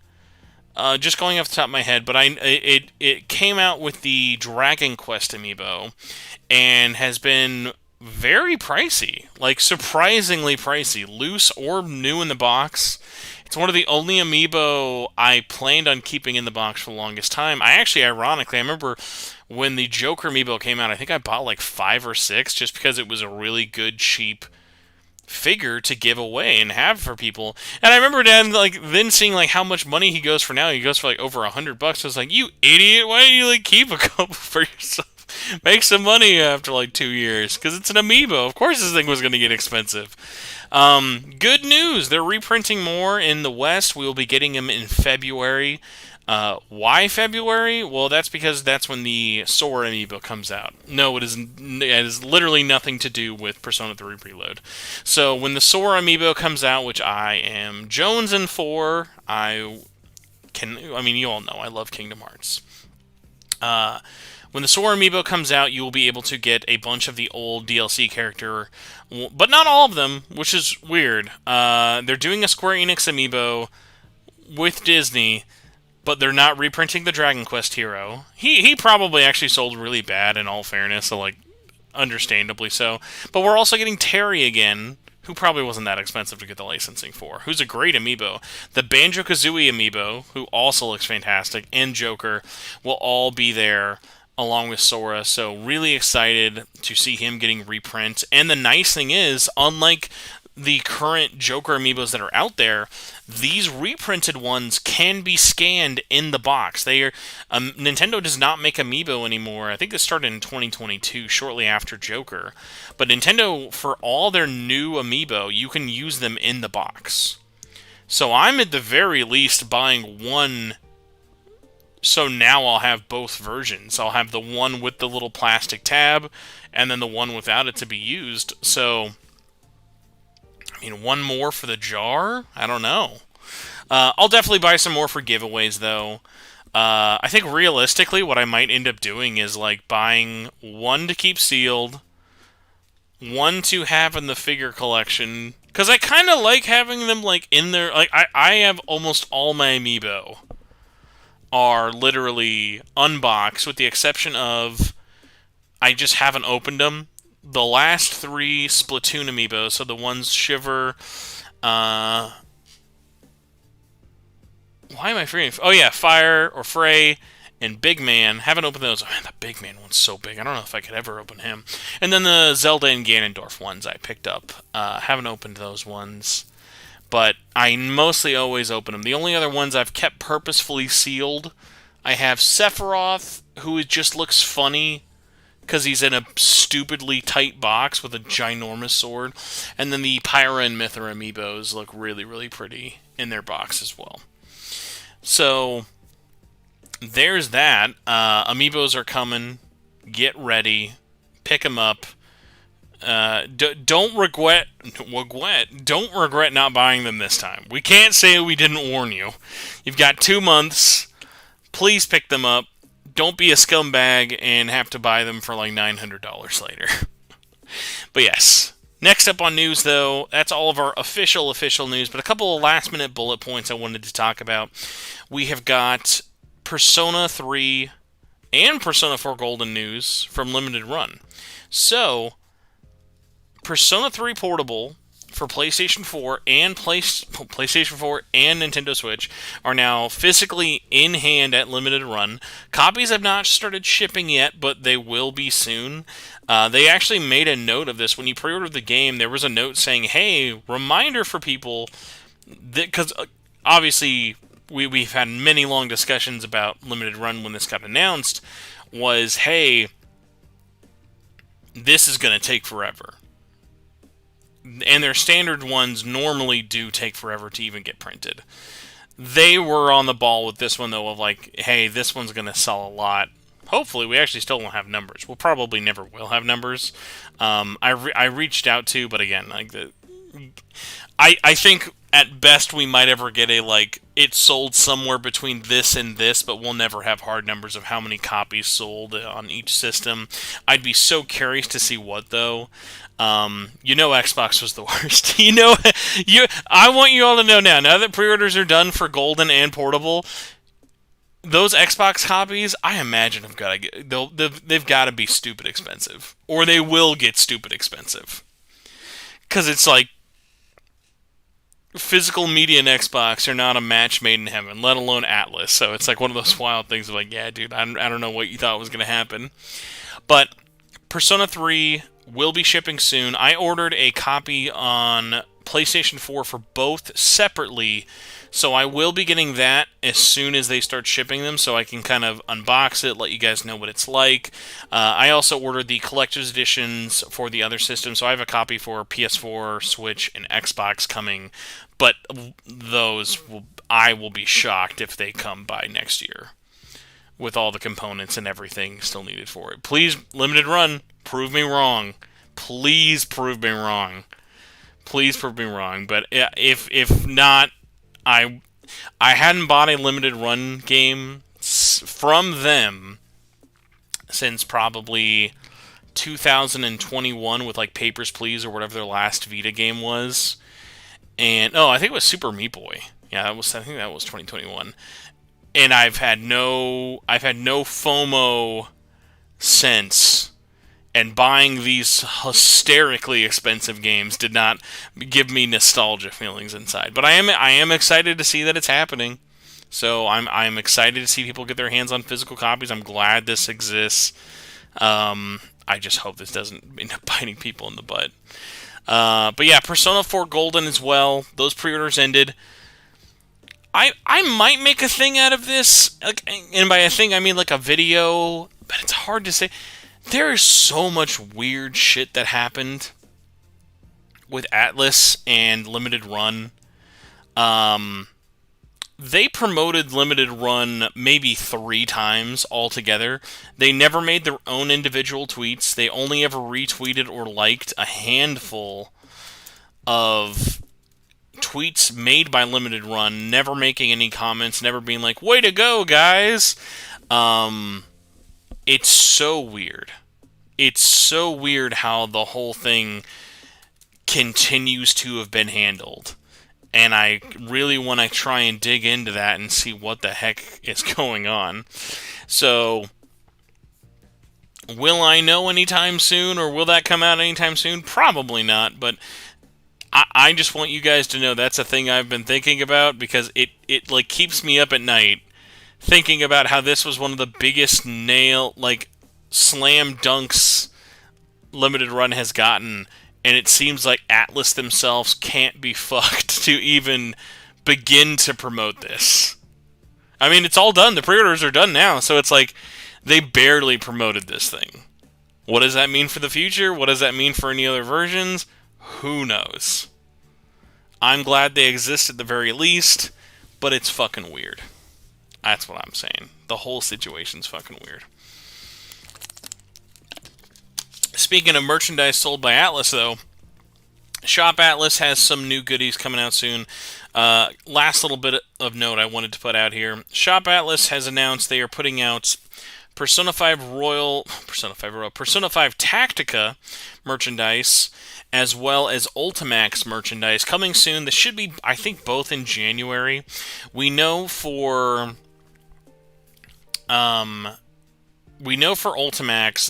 Just going off the top of my head, but it came out with the Dragon Quest Amiibo and has been very pricey, like surprisingly pricey, loose or new in the box. It's one of the only Amiibo I planned on keeping in the box for the longest time. Ironically, I remember when the Joker Amiibo came out, I think I bought like 5 or 6 just because it was a really good, cheap figure to give away and have for people. And I remember then seeing like how much money he goes for now. He goes for like over $100. I was like, you idiot! Why don't you like keep a couple for yourself? Make some money after like 2 years because it's an Amiibo. Of course, this thing was going to get expensive. Good news. They're reprinting more in the West. We will be getting them in February. Why February? Well, that's because that's when the Sora Amiibo comes out. No, it is literally nothing to do with Persona 3 Reload. So when the Sora Amiibo comes out, which I am jonesing for, you all know I love Kingdom Hearts. When the Sora Amiibo comes out, you will be able to get a bunch of the old DLC character, but not all of them, which is weird. They're doing a Square Enix Amiibo with Disney, but they're not reprinting the Dragon Quest hero. He probably actually sold really bad, in all fairness, so like, understandably so. But we're also getting Terry again, who probably wasn't that expensive to get the licensing for, who's a great Amiibo. The Banjo-Kazooie Amiibo, who also looks fantastic, and Joker will all be there along with Sora, so really excited to see him getting reprint. And the nice thing is, unlike the current Joker Amiibos that are out there, these reprinted ones can be scanned in the box. Nintendo does not make Amiibo anymore. I think this started in 2022, shortly after Joker. But Nintendo, for all their new Amiibo, you can use them in the box. So I'm at the very least buying one. So now I'll have both versions. I'll have the one with the little plastic tab, and then the one without it to be used. So, I mean, one more for the jar? I don't know. I'll definitely buy some more for giveaways, though. I think realistically, what I might end up doing is like buying one to keep sealed, one to have in the figure collection, because I kind of like having them like in there. Like I have almost all my Amiibo are literally unboxed, with the exception of I just haven't opened them. The last 3 Splatoon Amiibos, so the ones Shiver, why am I forgetting? Oh yeah, Fire or Frey and Big Man. Haven't opened those. Oh, man, the Big Man one's so big. I don't know if I could ever open him. And then the Zelda and Ganondorf ones I picked up. Haven't opened those ones. But I mostly always open them. The only other ones I've kept purposefully sealed, I have Sephiroth, who just looks funny because he's in a stupidly tight box with a ginormous sword. And then the Pyra and Mythra Amiibos look really, really pretty in their box as well. So, there's that. Amiibos are coming. Get ready. Pick them up. Don't regret not buying them this time. We can't say we didn't warn you. You've got 2 months. Please pick them up. Don't be a scumbag and have to buy them for like $900 later. But yes. Next up on news, though, that's all of our official news, but a couple of last-minute bullet points I wanted to talk about. We have got Persona 3 and Persona 4 Golden news from Limited Run. So, Persona 3 Portable for PlayStation 4 and PlayStation 4 and Nintendo Switch are now physically in hand at Limited Run. Copies have not started shipping yet, but they will be soon. They actually made a note of this. When you pre-ordered the game, there was a note saying, hey, reminder for people, because obviously we've had many long discussions about Limited Run when this got announced, was, hey, this is going to take forever. And their standard ones normally do take forever to even get printed. They were on the ball with this one, though, of like, hey, this one's going to sell a lot. Hopefully, we actually still won't have numbers. We'll probably never will have numbers. I reached out to, but again, like I think at best we might ever get a, like, it sold somewhere between this and this, but we'll never have hard numbers of how many copies sold on each system. I'd be so curious to see what, though. Xbox was the worst. I want you all to know now that pre-orders are done for Golden and Portable, those Xbox copies, I imagine they've got to be stupid expensive. Or they will get stupid expensive. Because it's like, physical media and Xbox are not a match made in heaven, let alone Atlus. So it's like one of those wild things of like, yeah, dude, I don't know what you thought was going to happen. But Persona 3 will be shipping soon. I ordered a copy on PlayStation 4 for both separately, so I will be getting that as soon as they start shipping them, so I can kind of unbox it, let you guys know what it's like. I also ordered the collector's editions for the other systems, so I have a copy for PS4, Switch, and Xbox coming, but I will be shocked if they come by next year, with all the components and everything still needed for it. Please, Limited Run, prove me wrong. Please prove me wrong. Please prove me wrong. But if not, I hadn't bought a Limited Run game from them since probably 2021 with like Papers, Please or whatever their last Vita game was. And I think it was Super Meat Boy. Yeah, I think that was 2021. And I've had no FOMO since, and buying these hysterically expensive games did not give me nostalgia feelings inside. But I am excited to see that it's happening. So I'm excited to see people get their hands on physical copies. I'm glad this exists. I just hope this doesn't end up biting people in the butt. But yeah, Persona 4 Golden as well. Those pre-orders ended. I might make a thing out of this, and by a thing I mean like a video, but it's hard to say. There is so much weird shit that happened with Atlus and Limited Run. They promoted Limited Run maybe 3 times altogether. They never made their own individual tweets. They only ever retweeted or liked a handful of tweets made by Limited Run, never making any comments, never being like, way to go, guys! It's so weird. It's so weird how the whole thing continues to have been handled. And I really want to try and dig into that and see what the heck is going on. So, will I know anytime soon, or will that come out anytime soon? Probably not, but I just want you guys to know that's a thing I've been thinking about, because it like keeps me up at night thinking about how this was one of the biggest slam dunks Limited Run has gotten, and it seems like Atlus themselves can't be fucked to even begin to promote this. I mean, it's all done. The pre-orders are done now, so it's like they barely promoted this thing. What does that mean for the future? What does that mean for any other versions? Who knows? I'm glad they exist at the very least, but it's fucking weird. That's what I'm saying. The whole situation's fucking weird. Speaking of merchandise sold by Atlus, though, Shop Atlus has some new goodies coming out soon. Last little bit of note I wanted to put out here. Shop Atlus has announced they are putting out Persona 5 Tactica merchandise, as well as Ultimax merchandise coming soon. This should be, I think, both in January. We know for Ultimax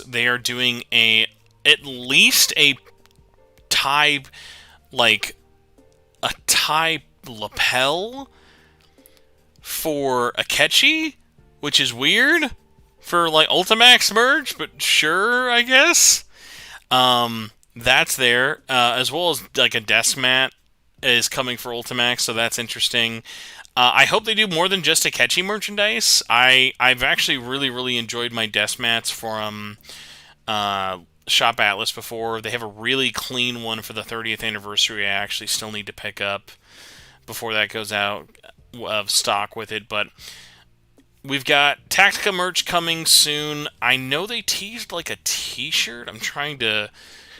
they are doing at least a tie lapel for Akechi, which is weird for like Ultimax merch, but sure, I guess. That's there, as well as like a desk mat is coming for Ultimax, so that's interesting. I hope they do more than just Akechi merchandise. I've actually really enjoyed my desk mats from Shop Atlus before. They have a really clean one for the 30th anniversary I actually still need to pick up before that goes out of stock with it, but we've got Tactica merch coming soon. I know they teased like a t-shirt. I'm trying to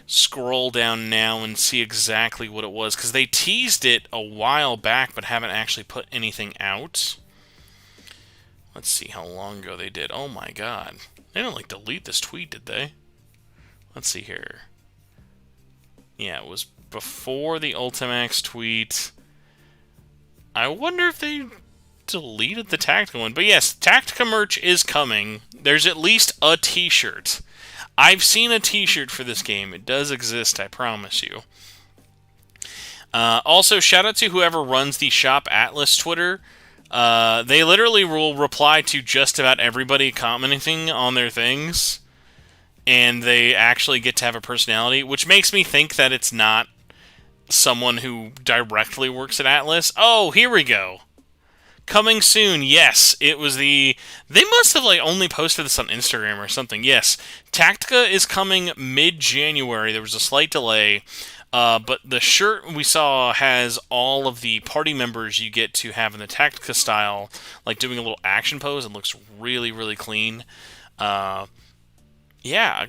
scroll down now and see exactly what it was, because they teased it a while back but haven't actually put anything out. Let's see how long ago they did. Oh my god. They didn't like delete this tweet, did they? Let's see here. Yeah, it was before the Ultimax tweet. I wonder if they deleted the Tactica one. But yes, Tactica merch is coming. There's at least a t-shirt. I've seen a t-shirt for this game. It does exist, I promise you. Also, shout out to whoever runs the Shop Atlus Twitter. They literally will reply to just about everybody commenting on their things. And they actually get to have a personality, which makes me think that it's not someone who directly works at Atlus. Oh, here we go. Coming soon, yes, it was they must have like only posted this on Instagram or something. Yes, Tactica is coming mid-January. There was a slight delay, but the shirt we saw has all of the party members you get to have in the Tactica style, like doing a little action pose, and looks really clean. Yeah,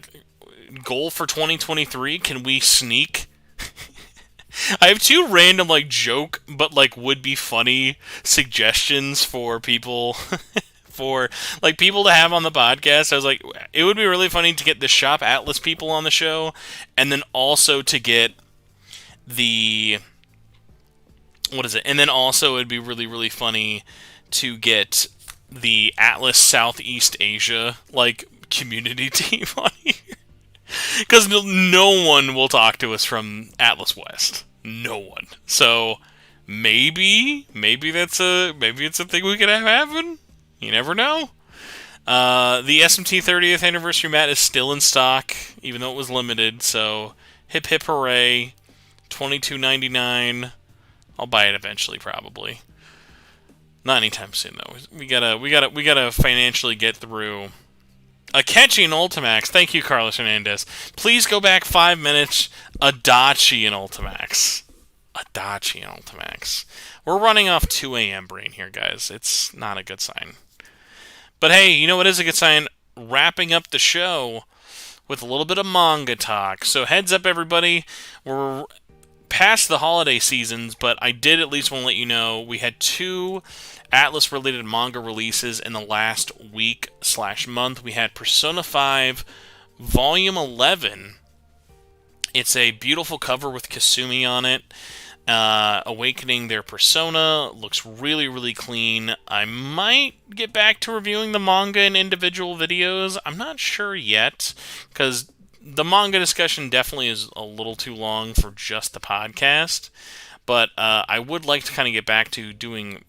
goal for 2023, can we sneak? I have two random, like, joke, but, like, would-be funny suggestions for people, for, like, people to have on the podcast. I was like, it would be really funny to get the Shop Atlus people on the show, and then also to get and then also it'd be really funny to get the Atlus Southeast Asia, like, community team on here. Because no one will talk to us from Atlus West. No one. So maybe it's a thing we could have happen. You never know. The SMT 30th anniversary mat is still in stock, even though it was limited. So hip hooray! $22.99. I'll buy it eventually, probably. Not anytime soon though. We gotta financially get through Akechi and Ultimax. Thank you, Carlos Hernandez. Please go back 5 minutes. Adachi and Ultimax. We're running off 2 a.m. brain here, guys. It's not a good sign. But hey, you know what is a good sign? Wrapping up the show with a little bit of manga talk. So heads up, everybody. We're past the holiday seasons, but I did at least want to let you know we had 2 Atlus-related manga releases in the last week/month. We had Persona 5 Volume 11. It's a beautiful cover with Kasumi on it. Awakening their persona. Looks really clean. I might get back to reviewing the manga in individual videos. I'm not sure yet, because the manga discussion definitely is a little too long for just the podcast. But I would like to kind of get back to doing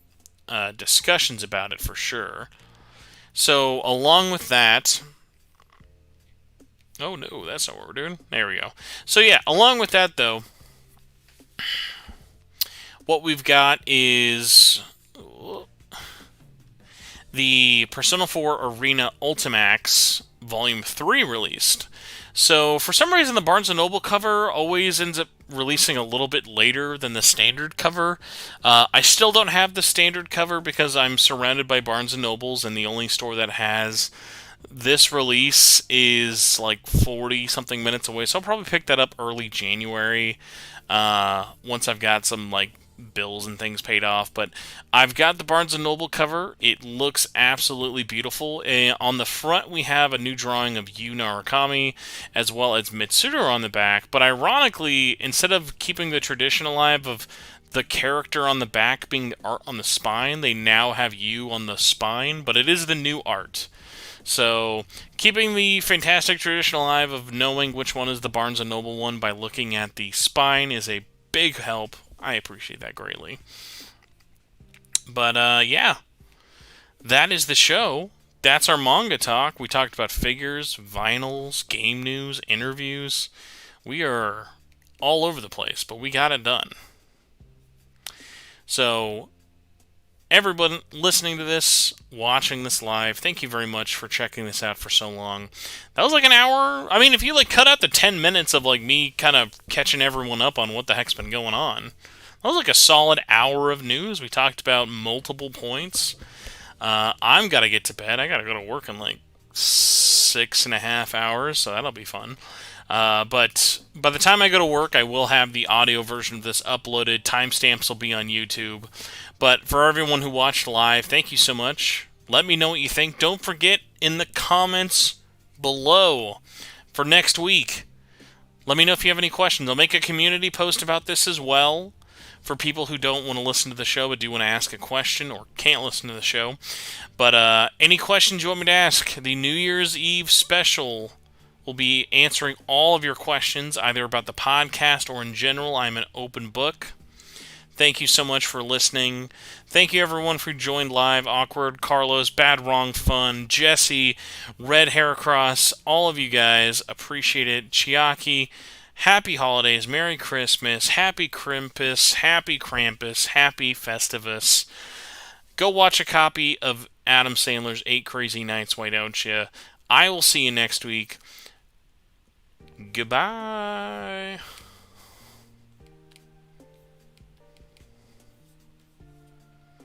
discussions about it for sure. So, along with that... Oh no, that's not what we're doing. There we go. So yeah, along with that though, what we've got is the Persona 4 Arena Ultimax Volume 3 released. So, for some reason, the Barnes & Noble cover always ends up releasing a little bit later than the standard cover. I still don't have the standard cover because I'm surrounded by Barnes & Nobles, and the only store that has This release is like 40 something minutes away, so I'll probably pick that up early January once I've got some like bills and things paid off. But I've got the Barnes & Noble cover. It looks absolutely beautiful. On the front, we have a new drawing of Yu Narukami as well as Mitsuru on the back. But ironically, instead of keeping the tradition alive of the character on the back being the art on the spine, they now have Yu on the spine, but it is the new art. So, keeping the fantastic tradition alive of knowing which one is the Barnes & Noble one by looking at the spine is a big help. I appreciate that greatly. But, yeah, that is the show. That's our manga talk. We talked about figures, vinyls, game news, interviews. We are all over the place, but we got it done. So, everyone listening to this, watching this live, thank you very much for checking this out for so long. That was like an hour. I mean, if you like cut out the 10 minutes of like me kind of catching everyone up on what the heck's been going on, that was like a solid hour of news. We talked about multiple points. I'm gotta get to bed. I gotta go to work in like 6.5 hours, so that'll be fun. But by the time I go to work, I will have the audio version of this uploaded. Timestamps will be on YouTube. But for everyone who watched live, thank you so much. Let me know what you think. Don't forget in the comments below for next week. Let me know if you have any questions. I'll make a community post about this as well for people who don't want to listen to the show but do want to ask a question or can't listen to the show. But any questions you want me to ask, the New Year's Eve special will be answering all of your questions, either about the podcast or in general. I'm an open book. Thank you so much for listening. Thank you everyone who joined live. Awkward, Carlos, Bad Wrong Fun, Jesse, Red Hair Cross, all of you guys. Appreciate it. Chiaki, happy holidays, Merry Christmas, Happy Krampus, Happy Krampus, Happy Festivus. Go watch a copy of Adam Sandler's 8 Crazy Nights, why don't you? I will see you next week. Goodbye.